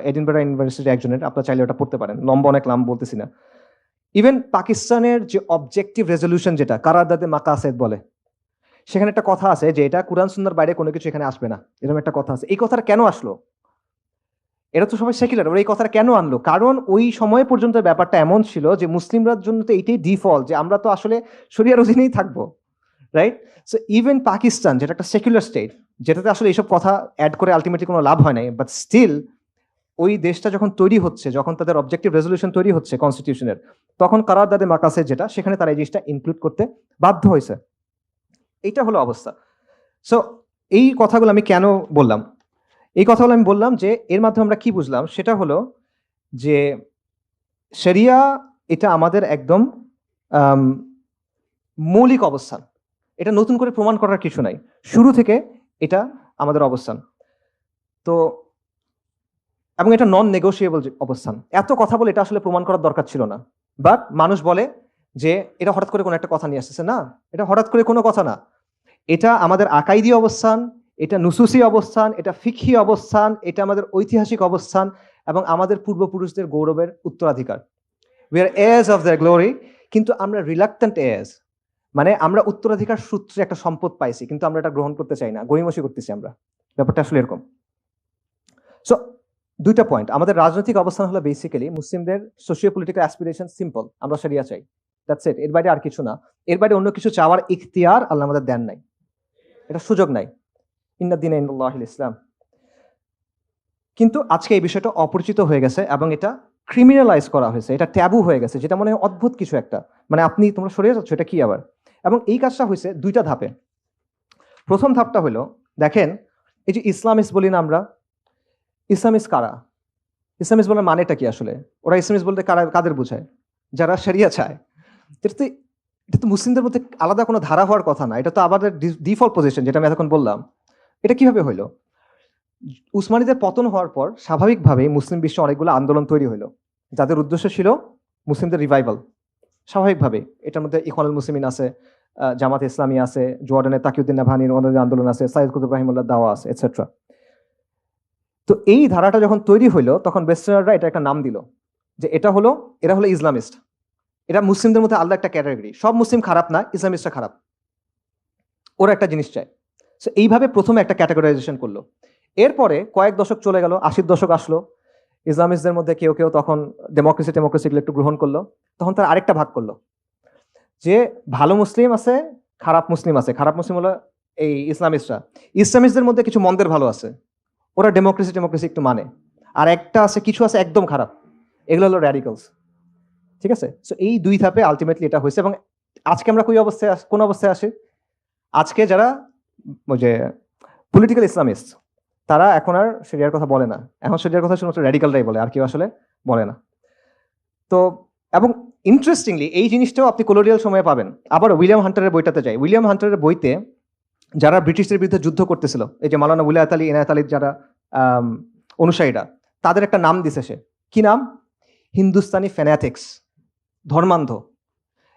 [SPEAKER 1] এডিনবারা ইউনিভার্সিটির একজনের, আপনারা চাইলে ওটা পড়তে পারেন, লম্বা অনেক নাম বলতেছি না। ইভেন পাকিস্তানের যে অবজেক্টিভ রেজলিউশন যেটা কারারদাদে মাকাসেদ বলে, সেখানে একটা কথা আছে যে এটা কুরআন সুন্নাহর বাইরে কোনো কিছু এখানে আসবে না, এরকম একটা কথা আছে। এই কথাটা কেন আসলো? এরা তো সবাই সেকুলার, ওরা এই কথাটা কেন আনলো? কারণ ওই সময় পর্যন্ত ব্যাপারটা এমন ছিল যে মুসলিমরার জন্য তো এইটাই ডিফল্ট, যে আমরা তো আসলে শরিয়ার অধীনেই থাকবো, রাইট? সো ইভেন পাকিস্তান যেটা একটা সেকুলার স্টেট, যেটাতে আসলে এইসব কথা অ্যাড করে আলটিমেটলি কোনো লাভ হয় নাই, বাট স্টিল ওই দেশটা যখন তৈরি হচ্ছে, যখন তাদের অবজেক্টিভ রেজলিউশন তৈরি হচ্ছে কনস্টিটিউশনের, তখন কারারদাদে মাকাসেদ যেটা, সেখানে তারা এই জিনিসটা ইনক্লুড করতে বাধ্য হয়েছে। এইটা হলো অবস্থা। সো এই কথাগুলো আমি কেন বললাম? এই কথাগুলো আমি বললাম যে এর মাধ্যমে আমরা কি বুঝলাম, সেটা হলো যে শরিয়া এটা আমাদের একদম মৌলিক অবস্থান, এটা নতুন করে প্রমাণ করার কিছু নাই, শুরু থেকে এটা আমাদের অবস্থান। তো এবং এটা নন নেগোশিয়েবল অবস্থান। এত কথা বলে এটা আসলে প্রমাণ করার দরকার ছিল না, বাট মানুষ বলে যে এটা হঠাৎ করে কোনো একটা কথা নিয়ে আসতেছে। না, এটা হঠাৎ করে কোনো কথা না, এটা আমাদের আকাইদি অবস্থান, এটা নুসুসি অবস্থান, এটা ফিকহি অবস্থান, এটা আমাদের ঐতিহাসিক অবস্থান এবং আমাদের পূর্বপুরুষদের গৌরবের উত্তরাধিকার। We are heirs of their glory, কিন্তু আমরা রিলাক্টেন্ট heirs, মানে আমরা উত্তরাধিকার সূত্রে একটা সম্পদ পাইছি, কিন্তু আমরা এটা গ্রহণ করতে চাই না, গড়িমসি করতেছি আমরা। ব্যাপারটা আসলে এরকম। সো দুইটা পয়েন্ট, আমাদের রাজনৈতিক অবস্থান হলো বেসিক্যালি মুসলিমদের সোশিও পলিটিক্যাল অ্যাসপিরেশন সিম্পল, আমরা শরিয়া চাই, দ্যাটস ইট। এর বাইরে আর কিছু না, এর বাইরে অন্য কিছু চাওয়ার ইখতিয়ার আল্লাহ আমাদের দেন নাই, এটা সুযোগ নাই। ইন্না দীনা ইনদাল্লাহিল ইসলাম। কিন্তু আজকে এই বিষয়টা অপরিচিত হয়ে গেছে এবং এটা ক্রিমিনালাইজ করা হয়েছে, এটা ট্যাবু হয়ে গেছে, যেটা মনে হয় অদ্ভুত কিছু একটা, মানে আপনি তোমরা সরিয়ে যাচ্ছ, এটা কি আবার? এবং এই কাজটা হয়েছে দুইটা ধাপে। প্রথম ধাপটা হলো, দেখেন এই যে ইসলামিস্ট বলি না আমরা, ইসলামিস্ট কারা? ইসলামিস্ট বলার মানেটা কি আসলে? ওরা ইসলামিস্ট বলতে কাদের বোঝায়? যারা শরিয়া চায়। এটা তো মুসলিমদের মধ্যে আলাদা কোনো ধারা হওয়ার কথা না, এটা তো আমাদের ডিফল্ট পজিশন, যেটা আমি এতক্ষণ বললাম। এটা কিভাবে হইলো? উসমানীদের পতন হওয়ার পর স্বাভাবিকভাবেই মুসলিম বিশ্বে অনেকগুলো আন্দোলন তৈরি হইলো, যাদের উদ্দেশ্য ছিল মুসলিমদের রিভাইভাল। স্বাভাবিকভাবে এটার মধ্যে ইখওয়ানুল মুসলিমিন আছে, জামাত ইসলামী আছে, জর্ডানের তাকিউদ্দিন নাভানির আন্দোলন আছে, সাইয়েদ কুতুব রাহিমাহুল্লাহ দাওয়া আছে, এটসেট্রা। তো তো এই ধারাটা যখন তৈরি হইলো তখন ওয়েস্টার্নাররা এটা একটা নাম দিল যে এরা হলো ইসলামিস্ট। এটা মুসলিমদের মধ্যে আলাদা একটা ক্যাটাগরি, সব মুসলিম খারাপ না, ইসলামিস্টরা খারাপ, ওরা একটা জিনিস চায়। সো এইভাবে প্রথমে একটা ক্যাটাগরাইজেশন করলো। এরপরে কয়েক দশক চলে গেল, 80-র দশক আসলো, ইসলামিস্টদের মধ্যে কেউ কেউ তখন ডেমোক্রেসিগুলো একটু গ্রহণ করলো। তখন তারা আরেকটা ভাগ করলো যে ভালো মুসলিম আছে, খারাপ মুসলিম আছে। খারাপ মুসলিম হলো এই ইসলামিস্টরা। ইসলামিস্টদের মধ্যে কিছু মন্দের ভালো আছে, ওরা ডেমোক্রেসি একটু মানে। আর একটা আছে, কিছু আছে একদম খারাপ, এগুলো হলো র্যাডিক্যালস। ঠিক আছে? সো এই দুই ধাপে আলটিমেটলি এটা হয়েছে। এবং আজকে আমরা কোন অবস্থায় আসি? আজকে যারা ওই যে পলিটিক্যাল ইসলামিস্ট, তারা এখন আর শরিয়ার কথা বলে না। এখন শরিয়ার কথা শুধুমাত্র র্যাডিক্যালরাই বলে, আর কেউ আসলে বলে না। তো এবং ইন্টারেস্টিংলি এই জিনিসটাও আপনি কলোনিয়াল সময়ে পাবেন। আবার উইলিয়াম হান্টারের বইটাতে যাই। উইলিয়াম হান্টারের বইতে যারা ব্রিটিশদের বিরুদ্ধে যুদ্ধ করতেছিল, এই যে মাওলানা উলায়াত আলী, ইনায়াত আলীর যারা অনুসারীরা, তাদের একটা নাম দিছে সে। কি নাম? হিন্দুস্তানি ফ্যানাটিক্স, ধর্মান্ধ।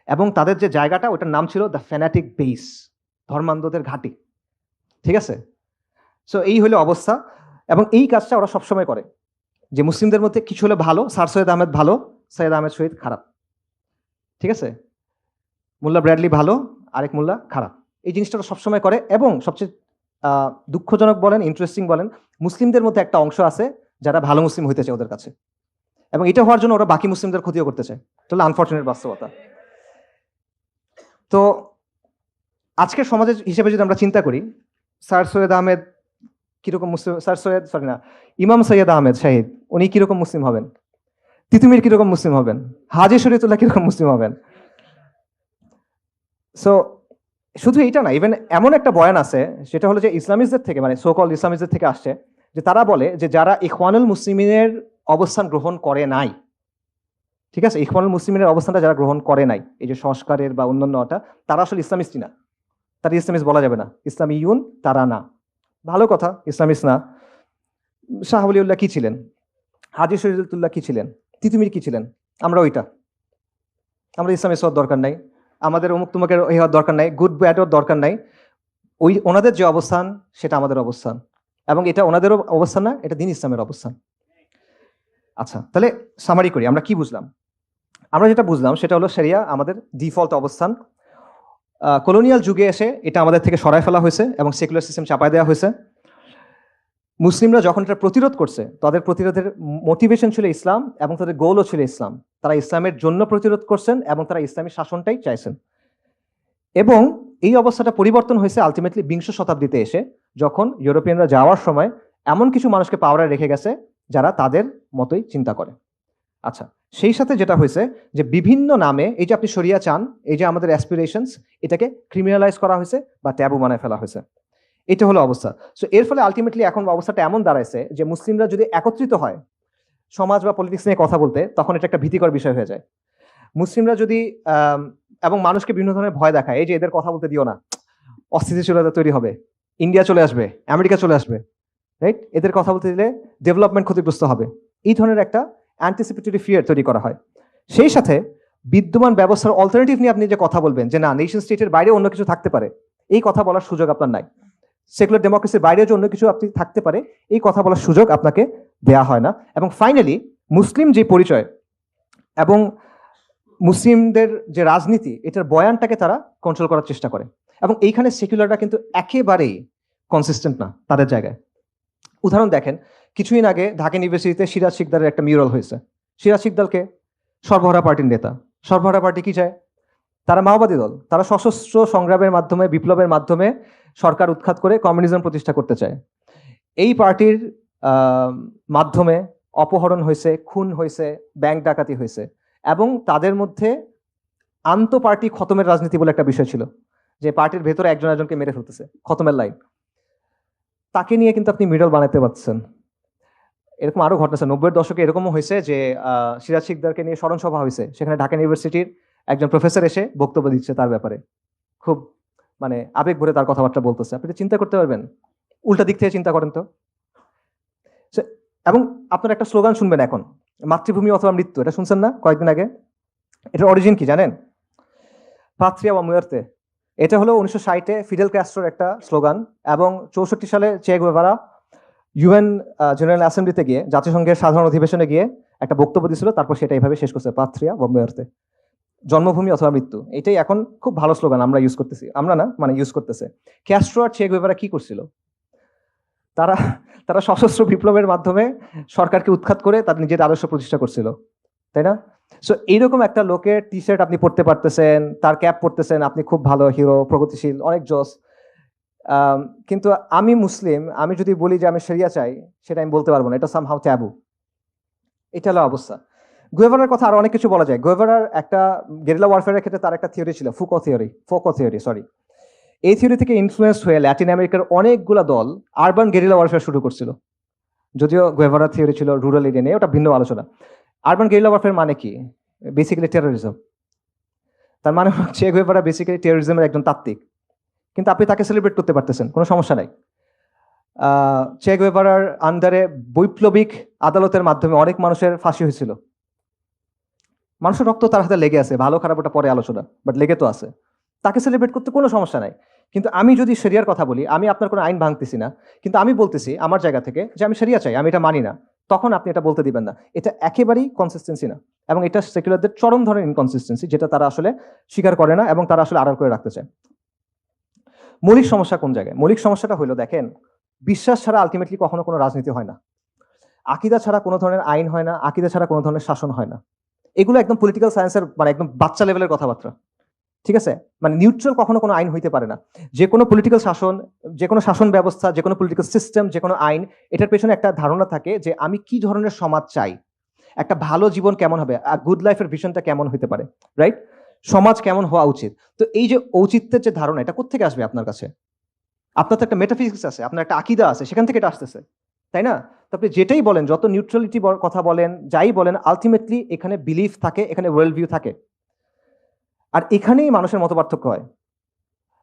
[SPEAKER 1] এবং তাদের যে জায়গাটা, ওটার নাম ছিল দ্য ফ্যানাটিক বেস, ধর্মান্ধদের ঘাঁটি। ঠিক আছে? সো এই হলো অবস্থা। এবং এই কাজটা ওরা সবসময় করে যে মুসলিমদের মধ্যে কিছু হলে ভালো, স্যার সৈয়দ আহমেদ ভালো, সৈয়দ আহমেদ শহীদ খারাপ। ঠিক আছে? মোল্লা ব্র্যাডলি ভালো, আরেক মোল্লা খারাপ। এই জিনিসটা ওরা সবসময় করে। এবং সবচেয়ে দুঃখজনক বলেন, ইন্টারেস্টিং বলেন, মুসলিমদের মধ্যে একটা অংশ আছে যারা ভালো মুসলিম হইতে চায় ওদের কাছে, এবং এটা হওয়ার জন্য ওরা বাকি মুসলিমদের ক্ষতিও করতে চায়। এটা হলো আনফর্চুনেট বাস্তবতা। তো আজকের সমাজের হিসেবে যদি আমরা চিন্তা করি, স্যার সৈয়দ আহমেদ কিরকম মুসলিম? ইমাম সৈয়দ আহমেদ শাহিদ, উনি কিরকম মুসলিম হবেন? তিতুমির কিরকম মুসলিম হবেন? হাজী শরীয়তুল্লাহ কিরকম মুসলিম হবেন? সো শুধু এইটা না, ইভেন এমন একটা বয়ান আছে, সেটা হলো যে ইসলামিস্টদের থেকে, মানে সোকল ইসলামিস্টদের থেকে আসছে, যে তারা বলে যে যারা ইখওয়ানুল মুসলিমিনের অবস্থান গ্রহণ করে নাই, ঠিক আছে, ইখওয়ানুল মুসলিমিনের অবস্থানটা যারা গ্রহণ করে নাই, এই যে সংস্কারের বা অন্যান্যটা, তারা আসলে ইসলামিস্টই না। তারা ইসলামিস্ট বলা যাবে না, ইসলামিয়ুন তারা না। ভালো কথা, ইসলামিস্ট না। শাহ ওলিউল্লাহ কি ছিলেন? হাজী শরীয়তুল্লাহ কি ছিলেন? তিতুমির কি ছিলেন? আমরা ওইটা। আমরা ইসলামিস্ট হওয়ার দরকার নাই, আমাদের অমুক তুমুকের এই হওয়ার দরকার নাই, গুড ব্যাডও দরকার নাই। ওই ওনাদের যে অবস্থান, সেটা আমাদের অবস্থান, এবং এটা ওনাদেরও অবস্থান না, এটা দিন ইসলামের অবস্থান। আচ্ছা, তাহলে সামারি করি, আমরা কি বুঝলাম? আমরা যেটা বুঝলাম সেটা হলো শরিয়া আমাদের ডিফল্ট অবস্থান। কলোনিয়াল যুগে এসে এটা আমাদের থেকে সরায় ফেলা হয়েছে এবং সেকুলার সিস্টেম চাপায় দেওয়া হয়েছে। মুসলিমরা যখন এটা প্রতিরোধ করছে, তাদের প্রতিরোধের মোটিভেশন ছিল ইসলাম, এবং তাদের গোলও ছিল ইসলাম। তারা ইসলামের জন্য প্রতিরোধ করছেন এবং তারা ইসলামী শাসনটাই চাইছেন। এবং এই অবস্থাটা পরিবর্তন হয়েছে আলটিমেটলি বিংশ শতাব্দীতে এসে, যখন ইউরোপিয়ানরা যাওয়ার সময় এমন কিছু মানুষকে পাওয়ারে রেখে গেছে যারা তাদের মতোই চিন্তা করে। আচ্ছা, সেই সাথে যেটা হয়েছে যে বিভিন্ন নামে, এই যে আপনি শরিয়া চান, এই যে আমাদের অ্যাসপিরেশনস, এটাকে ক্রিমিনালাইজ করা হয়েছে বা ট্যাবু বানায় ফেলা হয়েছে। এটা হলো অবস্থা। সো এর ফলে আলটিমেটলি এখন অবস্থাটা এমন দাঁড়াইছে যে মুসলিমরা যদি একত্রিত হয় সমাজ বা পলিটিক্স নিয়ে কথা বলতে, তখন এটা একটা ভীতিকর বিষয় হয়ে যায়। মুসলিমরা যদি এবং মানুষকে বিভিন্ন ধরনের ভয় দেখায়, এই যে এদের কথা বলতে দিও না, অস্থিতিশীলতা তৈরি হবে, ইন্ডিয়া চলে আসবে, আমেরিকা চলে আসবে, রাইট? এদের কথা বলতে দিলে ডেভেলপমেন্ট ক্ষতিগ্রস্ত হবে, এই ধরনের একটা অ্যান্টিসিপেটরি ফিয়ার তৈরি করা হয়। সেই সাথে বিদ্যমান ব্যবস্থার অল্টারনেটিভ নিয়ে আপনি যে কথা বলবেন, যে না, নেশন স্টেটের বাইরে অন্য কিছু থাকতে পারে, এই কথা বলার সুযোগ আপনার নাই। সেকুলার ডেমোক্রেসির বাইরে যে অন্য কিছু আপনি থাকতে পারে, এই কথা বলার সুযোগ আপনাকে দেয়া হয় না। এবং ফাইনালি মুসলিম যে পরিচয় এবং মুসলিমদের যে রাজনীতি, এটার বয়ানটাকে তারা কন্ট্রোল করার চেষ্টা করে। এবং এইখানে সেকুলাররা কিন্তু একেবারেই কনসিস্টেন্ট না তাদের জায়গায়। উদাহরণ দেখেন, কিছুদিন আগে ঢাকা ইউনিভার্সিটিতে সিরাজ শিকদারের একটা মিউরাল হয়েছে। সিরাজ শিকদারকে সর্বহারা পার্টির নেতা। সর্বহারা পার্টি কি চায়? তারা মাওবাদী দল। তারা সশস্ত্র সংগ্রামের মাধ্যমে, বিপ্লবের মাধ্যমে সরকার উৎখাত করে কমিউনিজম প্রতিষ্ঠা করতে চায়। এই পার্টির মাধ্যমে অপহরণ হয়েছে, খুন হয়েছে, ব্যাংক ডাকাতি হয়েছে, এবং তাদের মধ্যে আন্ত পার্টি খতমের রাজনীতি বলে একটা বিষয় ছিল, যে পার্টির ভেতরে একজন একজনকে মেরে ফেলতেছে, খতমের লাইন। তাকে নিয়ে কিন্তু আপনি মিডল বানাতে পারছেন। এরকম আরো ঘটনা আছে 90-এর দশকে, এরকমও হয়েছে যে সিরাজ শিকদারকে নিয়ে স্মরণ সভা হয়েছে, সেখানে ঢাকা ইউনিভার্সিটির একজন প্রফেসর এসে বক্তব্য দিচ্ছে তার ব্যাপারে, খুব মানে আবেগ ভরে তার কথাবার্তা বলতেছে। আপনি তো চিন্তা করতে পারবেন, উল্টা দিক থেকে চিন্তা করেন তো। এবং আপনার একটা স্লোগান শুনবেন এখন, মাতৃভূমি অথবা মৃত্যু, এটা শুনছেন না কয়েকদিন আগে? এটার অরিজিন কি জানেন? পাত্রিয়া বা মুয়ার্তে। এটা হলো 1960-এ ফিডেল ক্যাস্ট্রোর একটা স্লোগান, এবং 64 সালে চে গুয়েভারা ইউএন জেনারেল অ্যাসেম্বলিতে গিয়ে, জাতিসংঘের সাধারণ অধিবেশনে গিয়ে একটা বক্তব্য দিয়েছিল, তারপর সেটা এইভাবে শেষ করছে, পাত্রিয়া বম্বেয়ার্থে, জন্মভূমি অথবা মৃত্যু। এটাই এখন খুব ভালো স্লোগান আমরা ইউজ করতেছি, আমরা না মানে ইউজ করতেছে। ক্যাস্ট্রো আর চে গুয়েভারা কি করছিল? তারা তারা সশস্ত্র বিপ্লবের মাধ্যমে সরকারকে উৎখাত করে তার নিজের আদর্শ প্রতিষ্ঠা করছিল, তাই না? সো এইরকম একটা লোকের টি শার্ট আপনি পরতে পারতেছেন, তার ক্যাপ পরতেছেন, আপনি খুব ভালো হিরো, প্রগতিশীল, অনেক জোস। কিন্তু আমি মুসলিম, আমি যদি বলি যে আমি শরিয়া চাই, সেটা আমি বলতে পারবো না, এটা সামহাউ ট্যাবু। এটা হলো অবস্থা। গুয়েভারার কথা আরো অনেক কিছু বলা যায়। গুয়েভারার একটা গেরিলা ওয়ারফেয়ারের ক্ষেত্রে তার একটা থিওরি ছিল, ফোকো থিওরি, সরি। এই থিওরি থেকে ইনফ্লুয়েন্স হয়ে ল্যাটিন আমেরিকার অনেকগুলা দল আরবান গেরিলা ওয়ারফেয়ার শুরু করছিল। যদিও গুয়েভারার থিওরি ছিল রুরাল এরিয়া নিয়ে, ওটা ভিন্ন আলোচনা। আরবান গেরিলা ওয়ারফেয়ার মানে কি? Basically terrorism. তার মানে হচ্ছে গুয়েভারা বেসিক্যালি টেরোরিজমের একজন তাত্ত্বিক, কিন্তু আপনি তাকে সেলিব্রেট করতে পারতেছেন, কোনো সমস্যা নাই। চে গুয়েভারার আন্ডারে বৈপ্লবিক আদালতের মাধ্যমে অনেক মানুষের ফাঁসি হয়েছিল। মানুষের রক্ত তার হাতে লেগে আছে, ভালো খারাপ ওটা পরে আলোচনা, বাট লেগে তো আছে। তাকে সেলিব্রেট করতে কোনো সমস্যা নাই। কিন্তু আমি যদি শরিয়ার কথা বলি, আমি আপনার কোনো আইন ভাঙতেছি না, কিন্তু আমি বলতেছি আমার জায়গা থেকে যে আমি শরিয়া চাই, আমি এটা মানি না, তখন আপনি এটা বলতে দিবেন না। এটা একেবারেই কনসিস্টেন্সি না, এবং এটা সেকুলারদের চরম ধরনের ইনকনসিস্টেন্সি, যেটা তারা আসলে স্বীকার করে না এবং তারা আসলে আড়াল করে রাখতে চায়। মৌলিক সমস্যা কোন জায়গায়? মৌলিক সমস্যাটা হলো, দেখেন, বিশ্বাস ছাড়া আলটিমেটলি কখনো কোনো রাজনীতি হয় না, আকিদা ছাড়া কোনো ধরনের আইন হয় না, আকিদা ছাড়া কোনো ধরনের শাসন হয় না। এগুলো একদম পলিটিক্যাল সায়েন্সের মানে একদম বাচ্চা লেভেলের কথাবার্তা, ঠিক আছে? মানে নিউট্রাল কখনো কোনো আইন হইতে পারে না। যে কোনো পলিটিক্যাল শাসন, যে কোনো শাসন ব্যবস্থা, যে কোনো পলিটিক্যাল সিস্টেম, যে কোনো আইন, এটার পেছনে একটা ধারণা থাকে যে আমি কি ধরনের সমাজ চাই, একটা ভালো জীবন কেমন হবে, গুড লাইফের ভিশনটা কেমন হতে পারে, রাইট? সমাজ কেমন হওয়া উচিত। তো এই যে ঔচিত্যের যে ধারণা, এটা কোত্থেকে আসবে আপনার কাছে? আপনার তো একটা মেটাফিজিক্স আছে, আপনার একটা আকিদা আছে, সেখান থেকে এটা আসতেছে, তাই না? তো আপনি যেটাই বলেন, যত নিউট্রালিটি কথা বলেন, যাই বলেন, আলটিমেটলি এখানে বিলিফ থাকে, এখানে ওয়ার্ল্ড ভিউ থাকে। আর এখানেই মানুষের মতপার্থক্য হয়।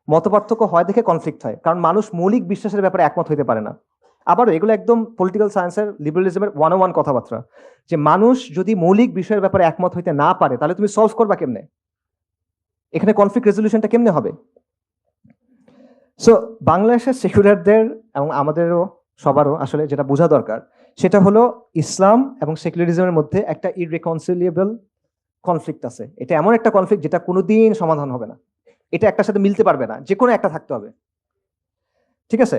[SPEAKER 1] মতপার্থক্য হয় দেখে কনফ্লিক্ট হয়, কারণ মানুষ মৌলিক বিশ্বাসের ব্যাপারে একমত হইতে পারে না। আবারও এগুলো একদম পলিটিক্যাল সায়েন্সের, লিবারালিজমের 101 কথাবার্তা, যে মানুষ যদি মৌলিক বিষয়ের ব্যাপারে একমত হইতে না পারে, তাহলে তুমি সলভ করবা কেমনে? এখানে কনফ্লিক্ট রেজলিউশনটা কেমনে হবে? সো বাংলাদেশের সেকুলারদের এবং আমাদেরও সবারও আসলে যেটা বোঝা দরকার, সেটা হলো ইসলাম এবং সেকুলারিজমের মধ্যে একটা ইররিকনসিলিয়েবল কনফ্লিক্ট আছে। এটা এমন একটা কনফ্লিক্ট যেটা কোনোদিন সমাধান হবে না, এটা একটার সাথে মিলতে পারবে না, যে কোনো একটা থাকতে হবে, ঠিক আছে?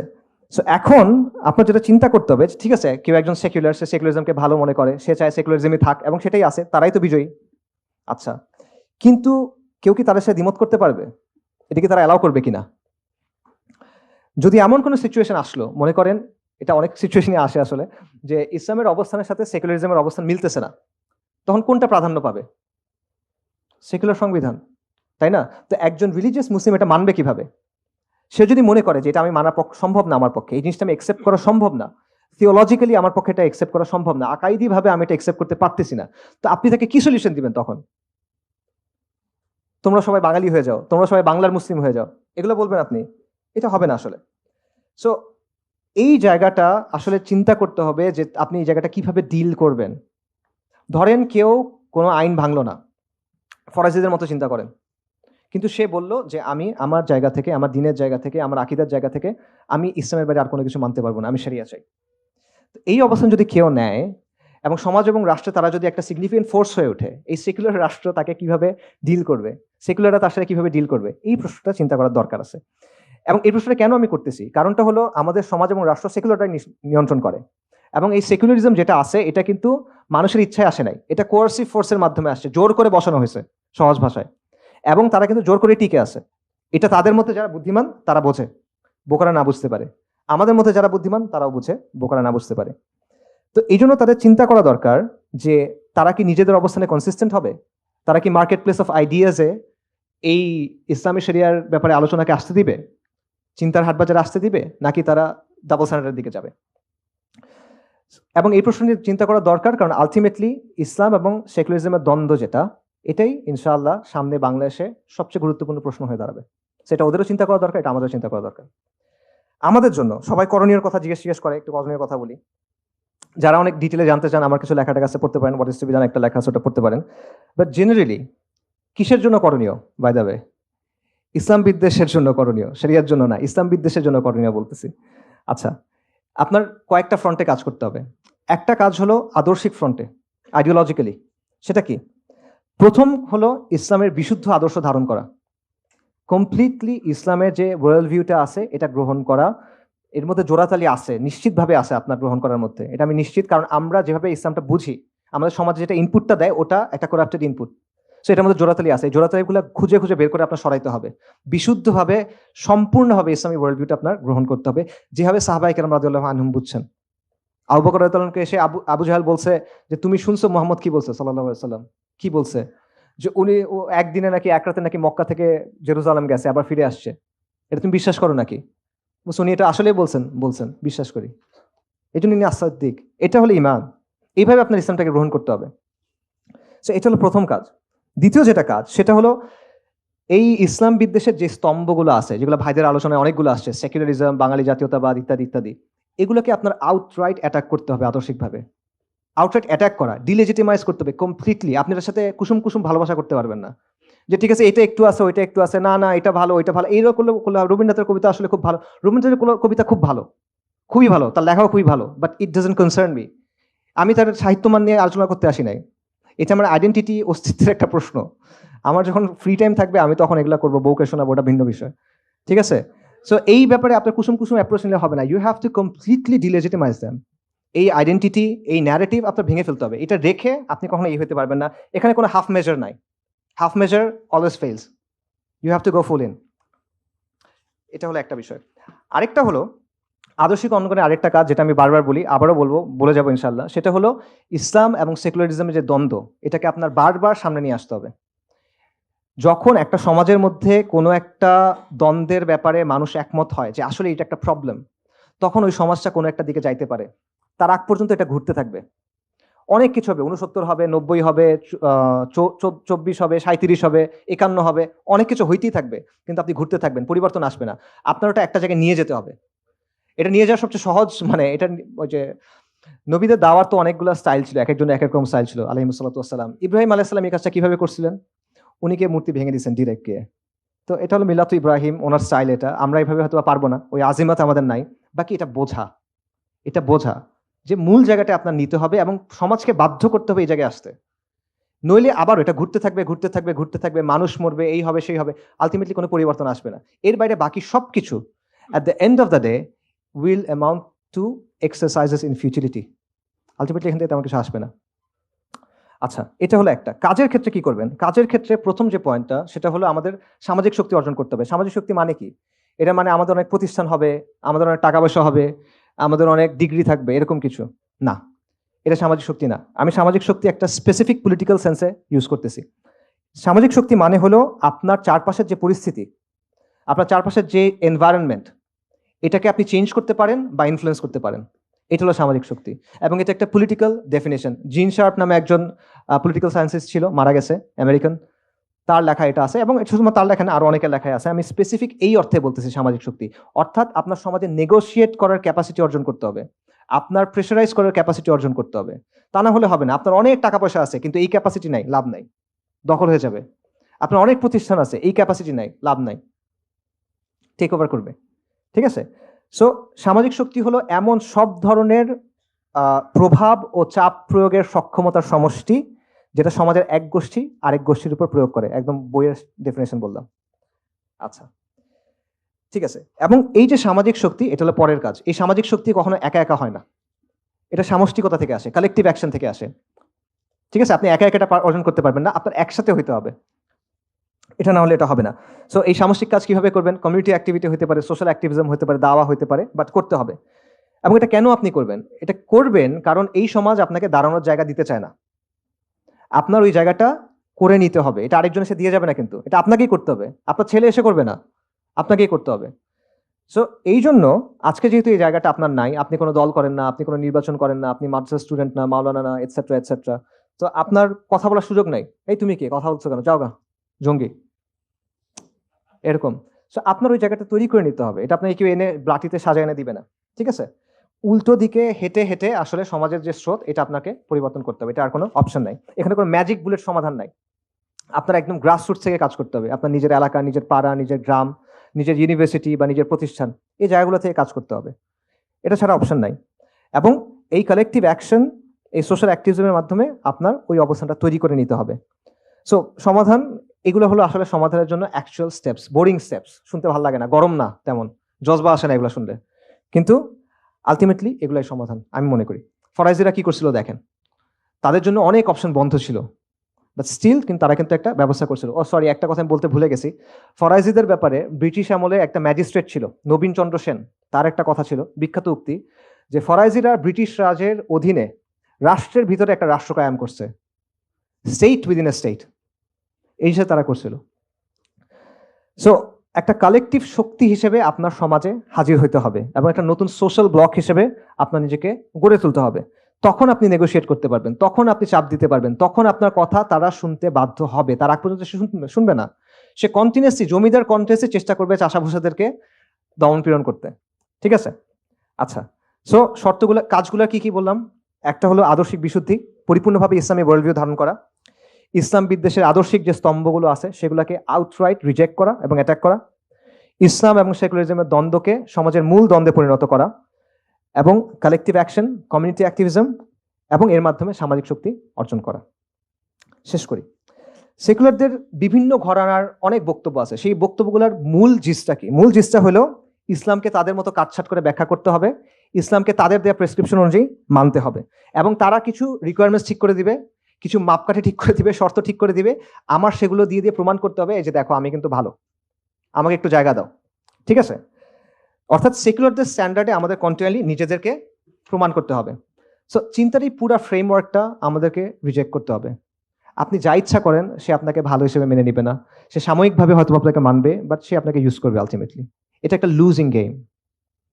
[SPEAKER 1] সো এখন আপনার যেটা চিন্তা করতে হবে, ঠিক আছে, কেউ একজন সেকুলার, সে সেকুলারিজমকে ভালো মনে করে, সে চায় সেকুলারিজমই থাক, এবং সেটাই আছে, তারাই তো বিজয়ী। আচ্ছা, কিন্তু কেউ কি তাদের সাথে দ্বিমত করতে পারবে? এটাকে তারা অ্যালাউ করবে কিনা? যদি এমন কোনো সিচুয়েশন আসলো, মনে করেন এটা অনেক সিচুয়েশনে আসে আসলে, যে ইসলামের অবস্থানের সাথে সেকুলারিজমের অবস্থান মিলতেছে না, তখন কোনটা প্রাধান্য পাবে? সেকুলার সংবিধান, তাই না? তো একজন রিলিজিয়াস মুসলিম এটা মানবে কিভাবে? সে যদি মনে করে যে এটা আমি মানা সম্ভব না, আমার পক্ষে এই জিনিসটা আমি একসেপ্ট করা সম্ভব না, থিওলজিক্যালি আমার পক্ষে এটা একসেপ্ট করা সম্ভব না, আকাইদি ভাবে আমি এটা একসেপ্ট করতে পারতেছি না, তো আপনি তাকে কি সলিউশন দিবেন তখন? তোমরা সবাই বাঙালি হয়ে যাও, তোমরা সবাই বাংলার মুসলিম হয়ে যাও, এগুলো বলবেন আপনি? এটা হবে না আসলে। সো এই জায়গাটা আসলে চিন্তা করতে হবে যে আপনি এই জায়গাটা কিভাবে ডিল করবেন। ধরেন কেউ কোনো আইন ভাঙলো না, ফরাজিদের মতো চিন্তা করেন, কিন্তু সে বলল যে আমি আমার জায়গা থেকে, আমার দিনের জায়গা থেকে, আমার আকিদার জায়গা থেকে আমি ইসলামের বাইরে আর কোনো কিছু মানতে পারবো না, আমি শরিয়া চাই। এই অবস্থান যদি কেউ নেয় এবং সমাজ এবং রাষ্ট্রে তারা যদি একটা সিগনিফিকেন্ট ফোর্স হয়ে ওঠে, এই সেকুলার রাষ্ট্র তাকে কিভাবে ডিল করবে, সেকুলাররা তার সাথে কিভাবে ডিল করবে, এই প্রশ্নটা চিন্তা করার দরকার আছে। এবং এই প্রশ্নটা কেন আমি করতেছি, কারণটা হলো আমাদের সমাজ এবং রাষ্ট্র সেকুলারটাই নিয়ন্ত্রণ করে, এবং এই সেকুলারিজম যেটা আছে এটা কিন্তু মানুষের ইচ্ছায় আসে নাই, এটা কোয়ার্সিভ ফোর্সের মাধ্যমে আসছে, জোর করে বসানো হয়েছে সহজ ভাষায়, এবং তারা কিন্তু জোর করে টিকে আছে। এটা তাদের মধ্যে যারা বুদ্ধিমান তারা বোঝে, বোকারা না বুঝতে পারে। আমাদের মধ্যে যারা বুদ্ধিমান তারাও বুঝে, বোকারা না বুঝতে পারে। তো এই জন্য তাদের চিন্তা করা দরকার যে তারা কি নিজেদের অবস্থানে কনসিস্টেন্ট হবে, তারা কি মার্কেট প্লেস অফ আইডিয়াজে এই ইসলামী শরিয়ার ব্যাপারে আলোচনাকে আসতে দিবে, চিন্তার হাটবাজারে আসতে দিবে, নাকি তারা ডাবল স্ট্যান্ডার্ডের দিকে যাবে? এবং এই প্রশ্ন নিয়ে চিন্তা করা দরকার, কারণ আলটিমেটলি ইসলাম এবং সেকুলারিজমের দ্বন্দ্ব যেটা, এটাই ইনশাআল্লাহ সামনে বাংলাদেশে সবচেয়ে গুরুত্বপূর্ণ প্রশ্ন হয়ে দাঁড়াবে। সেটা ওদেরও চিন্তা করা দরকার, এটা আমাদেরও চিন্তা করা দরকার। আমাদের জন্য সবাই করণীয় কথা জিজ্ঞেস করে, একটু করণীয় কথা বলি। যারা অনেক ডিটেলে জানতে চান, আমার কিছু লেখাটা কাছে পড়তে পারেন, what is to be done একটা লেখা আছে, ওটা পড়তে পারেন। বাট জেনারেলি কিসের জন্য করণীয়? বাই দ্য ওয়ে, ইসলাম বিদ্বেষের জন্য করণীয়, শরিয়ার জন্য না, ইসলাম বিদ্বেষের জন্য করণীয় বলতেছি। আচ্ছা, আপনার কয়েকটা ফ্রন্টে কাজ করতে হবে। একটা কাজ হলো আদর্শিক ফ্রন্টে, আইডিওলজিক্যালি। সেটা কি? প্রথম হলো ইসলামের বিশুদ্ধ আদর্শ ধারণ করা। কমপ্লিটলি ইসলামের যে ওয়ার্ল্ড ভিউটা আছে এটা গ্রহণ করা। এর মধ্যে জোড়াতালি আছে, নিশ্চিতভাবে আছে আপনার গ্রহণ করার মধ্যে। এটা আমি নিশ্চিত, কারণ আমরা যেভাবে ইসলামটা বুঝি, আমাদের সমাজে যেটা ইনপুটটা দেয় ওটা একটা করাপ্টেড ইনপুট। সো এটার মধ্যে জোড়াতালি আছে। এই জোড়াতালিগুলো খুঁজে খুঁজে বের করে আপনার সরাইতে হবে। বিশুদ্ধভাবে, সম্পূর্ণভাবে ইসলামী ওয়ার্ল্ড ভিউটা আপনার গ্রহণ করতে হবে, যেভাবে সাহাবায়ে কেরাম রাদিয়াল্লাহু আনহুম বুঝছেন। আবু বকর রাদিয়াল্লাহু আনহুকে এসে আবু জাহেল বলছে যে, তুমি শুনছো মুহাম্মদ কি বলছে সাল্লাল্লাহু আলাইহি ওয়াসাল্লাম? কি বলছে? যে উনি একদিনে নাকি এক রাতে নাকি মক্কা থেকে জেরুজালেম গেছে, আবার ফিরে আসছে। এটা তুমি বিশ্বাস করো নাকি? বলছে উনি এটা আসলেই বলছেন, বলছেন, বিশ্বাস করি। এই জন্য ইনি আসাদ্দিক। এটা হলো ঈমান। এইভাবে আপনার ইসলামটাকে গ্রহণ করতে হবে। সো এটা হলো প্রথম কাজ। দ্বিতীয় যেটা কাজ সেটা হলো এই ইসলাম বিদ্বেষের যে স্তম্ভগুলো আছে, যেগুলো ভাইদের আলোচনায় অনেকগুলো আসছে, সেকুলারিজম, বাঙালি জাতীয়তাবাদ ইত্যাদি ইত্যাদি, এগুলোকে আপনার আউটরাইট অ্যাটাক করতে হবে আদর্শিকভাবে। আউটরাইট অ্যাটাক করা, ডিলেজিটিমাইজ করতে হবে কমপ্লিটলি। আপনি এর সাথে কুসুম কুসুম ভালোবাসা করতে পারবেন না, যে ঠিক আছে এটা একটু আছে ওইটা একটু আছে, না না এটা ভালো ওইটা ভালো, এইরকম করলে রবীন্দ্রনাথের কবিতা আসলে খুব ভালো, রবীন্দ্রনাথের কবিতা খুব ভালো, খুবই ভালো, তার লেখাও খুবই ভালো, but it doesn't concern me. আমি তার সাহিত্যমান নিয়ে আলোচনা করতে আসি নাই। এটা আমার আইডেন্টিটি, অস্তিত্বের একটা প্রশ্ন। আমার যখন ফ্রি টাইম থাকবে আমি তখন এগুলো করবো, বউকে শোনাবো, ওটা ভিন্ন বিষয়। ঠিক আছে? সো এই ব্যাপারে আপনার কুসুম কুসুম অ্যাপ্রোচ নিলে হবে না। You have to completely delegitimise them. এই আইডেন্টিটি, এই ন্যারেটিভ আপনার ভেঙে ফেলতে হবে। এটা রেখে আপনি কখনো এই হতে পারবেন না। এখানে কোনো হাফ মেজার নাই। Half measure always fails. You have to go full in. এটা হলো একটা বিষয়। আরেকটা হলো আদর্শিক অঙ্গনের আরেকটা কাজ, যেটা আমি বারবার বলি, আবারও বলবো, বলে যাবো ইনশাল্লাহ। সেটা হলো ইসলাম এবং সেকুলারিজমের যে দ্বন্দ্ব, এটাকে আপনার বারবার সামনে নিয়ে আসতে হবে। যখন একটা সমাজের মধ্যে কোনো একটা দ্বন্দ্বের ব্যাপারে মানুষ একমত হয় যে আসলে এটা একটা প্রবলেম, তখন ওই সমাজটা কোনো একটা দিকে যাইতে পারে। তার আগ পর্যন্ত এটা ঘুরতে থাকবে। অনেক কিছু হবে, 69 হবে, 90 হবে, 24 হবে, 37 হবে, 51 হবে, অনেক কিছু হইতেই থাকবে। কিন্তু আপনি ঘুরতে থাকবেন, পরিবর্তন আসবে না। আপনার ওটা একটা জায়গায় নিয়ে যেতে হবে। এটা নিয়ে যাওয়ার সবচেয়ে সহজ, মানে এটা ওই যে নবীদের দাওয়ার তো অনেকগুলো স্টাইল ছিল, এক একজনের এক এক রকম স্টাইল ছিল আলাইহিস সালাতু ওয়াস সালাম। ইব্রাহিম আলাইহিস সালাম এই কাজটা কিভাবে করছিলেন? উনিকে মূর্তি ভেঙে দিয়েছেন ডিরেক্ট গিয়ে। তো এটা হলো মিলাতু ইব্রাহিম, ওনার স্টাইল এটা। আমরা এইভাবে হয়তো পারবো না, ওই আজিমত আমাদের নাই। বাকি এটা বোঝা, এটা বোঝা যে মূল জায়গাটা আপনার নিতে হবে এবং সমাজকে বাধ্য করতে হবে এই জায়গায় আসতে। নইলে আবার এটা ঘুরতে থাকবে, ঘুরতে থাকবে, ঘুরতে থাকবে, মানুষ মরবে, এই হবে সেই হবে, আলটিমেটলি কোনো পরিবর্তন আসবে না। এর বাইরে বাকি সবকিছু at the end of the day will amount to exercises in futility. Ultimately এখান থেকে তেমন কিছু আসবে না। আচ্ছা, এটা হলো একটা। কাজের ক্ষেত্রে কি করবেন? কাজের ক্ষেত্রে প্রথম যে পয়েন্টটা সেটা হলো আমাদের সামাজিক শক্তি অর্জন করতে হবে। সামাজিক শক্তি মানে কি? এটা মানে আমাদের অনেক প্রতিষ্ঠান হবে, আমাদের অনেক টাকা পয়সা হবে, আমাদের অনেক ডিগ্রি থাকবে, এরকম কিছু না। এটা সামাজিক শক্তি না। আমি সামাজিক শক্তি একটা স্পেসিফিক পলিটিক্যাল সেন্সে ইউজ করতেছি। সামাজিক শক্তি মানে হলো আপনার চারপাশের যে পরিস্থিতি, আপনার চারপাশের যে এনভায়রনমেন্ট, এটাকে আপনি চেঞ্জ করতে পারেন বা ইনফ্লুয়েন্স করতে পারেন। এটা হলো সামাজিক শক্তি। এবং এটা একটা পলিটিক্যাল ডেফিনেশন। জিন শার্প নামে একজন পলিটিক্যাল সায়েন্সিস্ট ছিল, মারা গেছে, আমেরিকান। তার লেখা এটা আছে, এবং শুধুমাত্র তার লেখা না, আরো অনেকের লেখায় আছে। আমি স্পেসিফিক এই অর্থে বলতেছি সামাজিক শক্তি। অর্থাৎ আপনার সমাজে নেগোশিয়েট করার ক্যাপাসিটি অর্জন করতে হবে, আপনার প্রেশারাইজ করার ক্যাপাসিটি অর্জন করতে হবে। তা না হলে হবে না। আপনার অনেক টাকা পয়সা আছে কিন্তু এই ক্যাপাসিটি নাই, লাভ নাই, দখল হয়ে যাবে। আপনার অনেক প্রতিষ্ঠান আছে, এই ক্যাপাসিটি নাই, লাভ নাই, টেক ওভার করবে। ঠিক আছে? সো সামাজিক শক্তি হলো এমন সব ধরনের প্রভাব ও চাপ প্রয়োগের সক্ষমতার সমষ্টি, যেটা সমাজের এক গোষ্ঠী আরেক গোষ্ঠীর উপর প্রয়োগ করে। একদম বইয়ের ডেফিনেশন বললাম। আচ্ছা, ঠিক আছে। এবং এই যে সামাজিক শক্তি, এটা হলো পরের কাজ। এই সামাজিক শক্তি কখনো একা একা হয় না, এটা সামষ্টিকতা থেকে আসে, কালেকটিভ অ্যাকশন থেকে আসে। ঠিক আছে? আপনি একা একা এটা অর্জন করতে পারবেন না, আপনার একসাথে হইতে হবে। এটা না হলে এটা হবে না। সো এই সামষ্টিক কাজ কিভাবে করবেন? কমিউনিটি অ্যাক্টিভিটি হতে পারে, সোশ্যাল অ্যাক্টিভিজম হতে পারে, দাওয়া হতে পারে, বাট করতে হবে। এবং এটা কেন আপনি করবেন? এটা করবেন কারণ এই সমাজ আপনাকে দাঁড়ানোর জায়গা দিতে চায় না। আপনার ওই জায়গাটা করে নিতে হবে। এটা আরেকজন এসে দিয়ে যাবে না, কিন্তু এটা আপনাকেই করতে হবে। আপনার ছেলে এসে করবে না, আপনাকেই করতে হবে। সো এই জন্য আজকে যেহেতু এই জায়গাটা আপনার নাই, আপনি কোনো দল করেন না, আপনি কোনো নির্বাচন করেন না, আপনি মাদ্রাসার স্টুডেন্ট না, মাওলানা না, এটসেট্রা এটসেট্রা, তো আপনার কথা বলার সুযোগ নাই। এই তুমি কে, কথা বলছো কেন, যাও গা, জঙ্গি, এরকম। সো আপনার ওই জায়গাটা তৈরি করে নিতে হবে। এটা আপনাকে কেউ এনে ব্লাটিতে সাজায় এনে দিবে না। ঠিক আছে? উল্টো দিকে হেঁটে হেঁটে আসলে সমাজের যে স্রোত, এটা আপনাকে পরিবর্তন করতে হবে। এটা আর কোনো অপশন নাই। এখানে কোনো ম্যাজিক বুলেট সমাধান নাই। আপনার একদম গ্রাসরুটস থেকে কাজ করতে হবে। আপনার নিজের এলাকা, নিজের পাড়া, নিজের গ্রাম, নিজের ইউনিভার্সিটি বা নিজের প্রতিষ্ঠান, এই জায়গাগুলো থেকে কাজ করতে হবে। এটা ছাড়া অপশন নাই। এবং এই কালেকটিভ অ্যাকশন, এই সোশ্যাল অ্যাক্টিভিজমের মাধ্যমে আপনার ওই অবস্থানটা তৈরি করে নিতে হবে। সো সমাধান, এগুলো হলো আসলে সমাধানের জন্য অ্যাকচুয়াল স্টেপস, বোরিং স্টেপস, শুনতে ভালো লাগে না, গরম না, তেমন জজবা আসে না এগুলো শুনলে, কিন্তু আলটিমেটলি এগুলাই সমাধান আমি মনে করি। ফরাইজিরা কি করছিল দেখেন, তাদের জন্য অনেক অপশন বন্ধ ছিল, বাট স্টিল কিন্তু তারা কিন্তু একটা ব্যবস্থা করছিল। সরি, একটা কথা আমি বলতে ভুলে গেছি, ফরাইজিদের ব্যাপারে ব্রিটিশ আমলে একটা ম্যাজিস্ট্রেট ছিল নবীন চন্দ্র সেন, তার একটা কথা ছিল, বিখ্যাত উক্তি, যে ফরাইজিরা ব্রিটিশ রাজের অধীনে রাষ্ট্রের ভিতরে একটা রাষ্ট্র কায়েম করছে, স্টেট উইদিন এ স্টেট, এই হিসেবে তারা করছিল। সো একটা কালেকটিভ শক্তি হিসেবে আপনার সমাজে হাজির হইতে হবে এবং একটা নতুন সোশ্যাল ব্লক হিসেবে আপনার নিজেকে গড়ে তুলতে হবে। তখন আপনি নেগোশিয়েট করতে পারবেন, তখন আপনি চাপ দিতে পারবেন, তখন আপনার কথা তারা শুনতে বাধ্য হবে। তার আগ পর্যন্ত সে শুনবে না, সে কন্টিনিউসলি জমিদার কন্টিনিউসলি চেষ্টা করবে চাষাভুষাদেরকে দমন পীড়ন করতে। ঠিক আছে? আচ্ছা, সো শর্তগুলো, কাজগুলো কি কি বললাম? একটা হলো আদর্শিক বিশুদ্ধি, পরিপূর্ণভাবে ইসলামী ওয়ার্ল্ড ভিউ ধারণ করা, ইসলাম বিদ্বেষের আদর্শিক যে স্তম্ভগুলো আছে সেগুলোকে আউটরাইট রিজেক্ট করা এবং অ্যাটাক করা, ইসলাম এবং সেকুলারিজমের দ্বন্দ্বকে সমাজের মূল দ্বন্দ্বে পরিণত করা, এবং কালেকটিভ অ্যাকশন, কমিউনিটি অ্যাক্টিভিজম, এবং এর মাধ্যমে সামাজিক শক্তি অর্জন করা। শেষ করি, সেকুলারদের বিভিন্ন ঘরানার অনেক বক্তব্য আছে, সেই বক্তব্যগুলোর মূল জিসটা কি? মূল জিসটা হলো ইসলামকে তাদের মতো কাটছাট করে ব্যাখ্যা করতে হবে, ইসলামকে তাদের দেওয়া প্রেসক্রিপশন অনুযায়ী মানতে হবে, এবং তারা কিছু রিকোয়ারমেন্টস ঠিক করে দিবে, কিছু মাপকাঠি ঠিক করে দিবে, শর্ত ঠিক করে দিবে, আমার সেগুলো দিয়ে দিয়ে প্রমাণ করতে হবে, এই যে দেখো আমি কিন্তু ভালো, আমাকে একটু জায়গা দাও। ঠিক আছে? অর্থাৎ সেকুলারদের স্ট্যান্ডার্ডে আমাদের কন্টিনিউয়ালি নিজেদেরকে প্রমাণ করতে হবে। সো চিন্তার এই পুরো ফ্রেমওয়ার্কটা আমাদেরকে রিজেক্ট করতে হবে। আপনি যা ইচ্ছা করেন সে আপনাকে ভালো হিসেবে মেনে নেবে না, সে সাময়িকভাবে হয়তো আপনাকে মানবে, বাট সে আপনাকে ইউজ করবে আলটিমেটলি। এটা একটা losing game,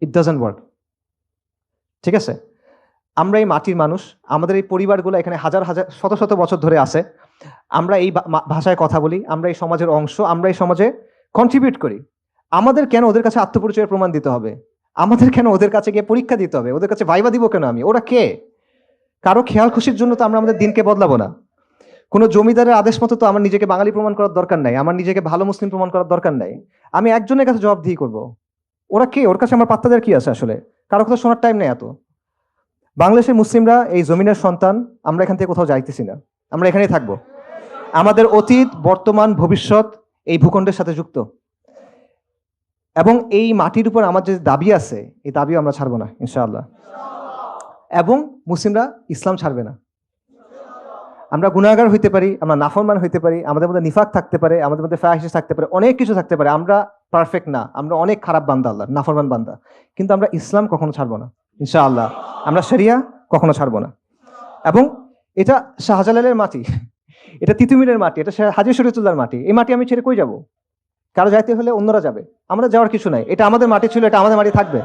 [SPEAKER 1] it doesn't work. ঠিক আছে? আমরা এই মাটির মানুষ, আমাদের এই পরিবারগুলো এখানে হাজার হাজার শত শত বছর ধরে আছে, আমরা এই ভাষায় কথা বলি, আমরা এই সমাজের অংশ, আমরা এই সমাজে কন্ট্রিবিউট করি। আমাদের কেন ওদের কাছে আত্মপরিচয়ের প্রমাণ দিতে হবে? আমাদের কেন ওদের কাছে গিয়ে পরীক্ষা দিতে হবে? ওদের কাছে ভাইবা দিব কেন আমি? ওরা কে? কারো খেয়াল খুশির জন্য তো আমরা আমাদের দিনকে বদলাবো না। কোনো জমিদারের আদেশ মতো তো আমার নিজেকে বাঙালি প্রমাণ করার দরকার নাই, আমার নিজেকে ভালো মুসলিম প্রমাণ করার দরকার নাই। আমি একজনের কাছে জবাবদিহি করব। ওরা কে? ওর কাছে আমার পাত্তা দেওয়ার কি আছে? আসলে কারো কথা শোনার টাইম নেই এত। বাংলাদেশের মুসলিমরা এই জমিনের সন্তান, আমরা এখান থেকে কোথাও যাইতেছি না, আমরা এখানেই থাকবো। আমাদের অতীত, বর্তমান, ভবিষ্যৎ এই ভূখণ্ডের সাথে যুক্ত, এবং এই মাটির উপর আমার যে দাবি আছে, এই দাবিও আমরা ছাড়বো না ইনশাআল্লাহ। এবং মুসলিমরা ইসলাম ছাড়বে না। আমরা গুনাহগার হইতে পারি, আমরা নাফরমান হইতে পারি, আমাদের মধ্যে নিফাক থাকতে পারে, আমাদের মধ্যে ফাহিশ থাকতে পারে, অনেক কিছু থাকতে পারে, আমরা পারফেক্ট না, আমরা অনেক খারাপ বান্দা, আল্লাহ নাফরমান বান্দা, কিন্তু আমরা ইসলাম কখনো ছাড়বো না ইনশাআল্লাহ। আমরা শরিয়া কখনো ছাড়বো না। এবং এটা শাহজালালের মাটি, এটা তিতুমিরের মাটি, এটা হাজী শরীয়তুল্লাহর মাটি। এই মাটি আমি ছেড়ে কই যাব? কারো যাইতে হলে অন্যরা যাবে, আমাদের যাওয়ার কিছু নাই। এটা আমাদের মাটি ছিল, এটা আমাদের মাটি থাকবে।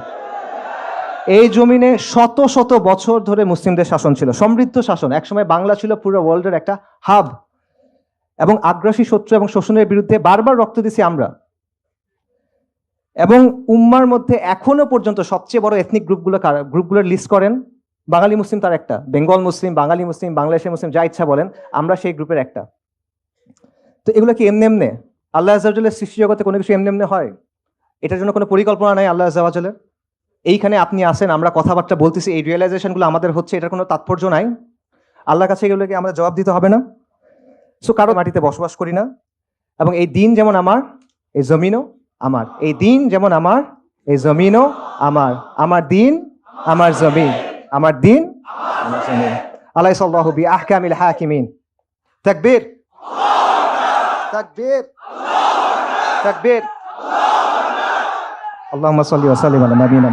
[SPEAKER 1] এই জমিনে শত শত বছর ধরে মুসলিমদের শাসন ছিল, সমৃদ্ধ শাসন। একসময় বাংলা ছিল পুরো ওয়ার্ল্ডের একটা হাব, এবং আগ্রাসী শত্রু এবং শোষণের বিরুদ্ধে বারবার রক্ত দিছি আমরা। এবং উম্মার মধ্যে এখনো পর্যন্ত সবচেয়ে বড় এথনিক গ্রুপগুলোর লিস্ট করেন, বাঙালি মুসলিম তার একটা, বেঙ্গল মুসলিম, বাঙালি মুসলিম, বাংলাদেশের মুসলিম, যা ইচ্ছা বলেন, আমরা সেই গ্রুপের একটা। তো এগুলো কি এমনি এমনি? আল্লাহ আযজা ওয়া জাল্লার সৃষ্টি জগতে কোনো কিছু এমনি এমনি হয়? এটার জন্য কোনো পরিকল্পনা নাই আল্লাহ আযজা ওয়া জাল্লার। এইখানে আপনি আসেন, আমরা কথাবার্তা বলতেছি, এই রিয়েলাইজেশনগুলো আমাদের হচ্ছে, এটার কোনো তাৎপর্য নাই? আল্লাহর কাছে এগুলোকে আমাদের জবাব দিতে হবে না? সো কারো মাটিতে বসবাস করি না, এবং এই দিন যেমন আমার, এই জমিনও আমার। এই দিন যেমন আমার, এই জমিনও আমার। আমার দিন, আমার জমিন, আমার দিন, আমার জমিন। আলাইসাল্লাহু বিআহকামিল হাকিমিন। তাকবীর, তাকবীর, তাকবীর। আল্লাহুম্মা সাল্লি ওয়া সাল্লিম আলা নাবিয়িনা।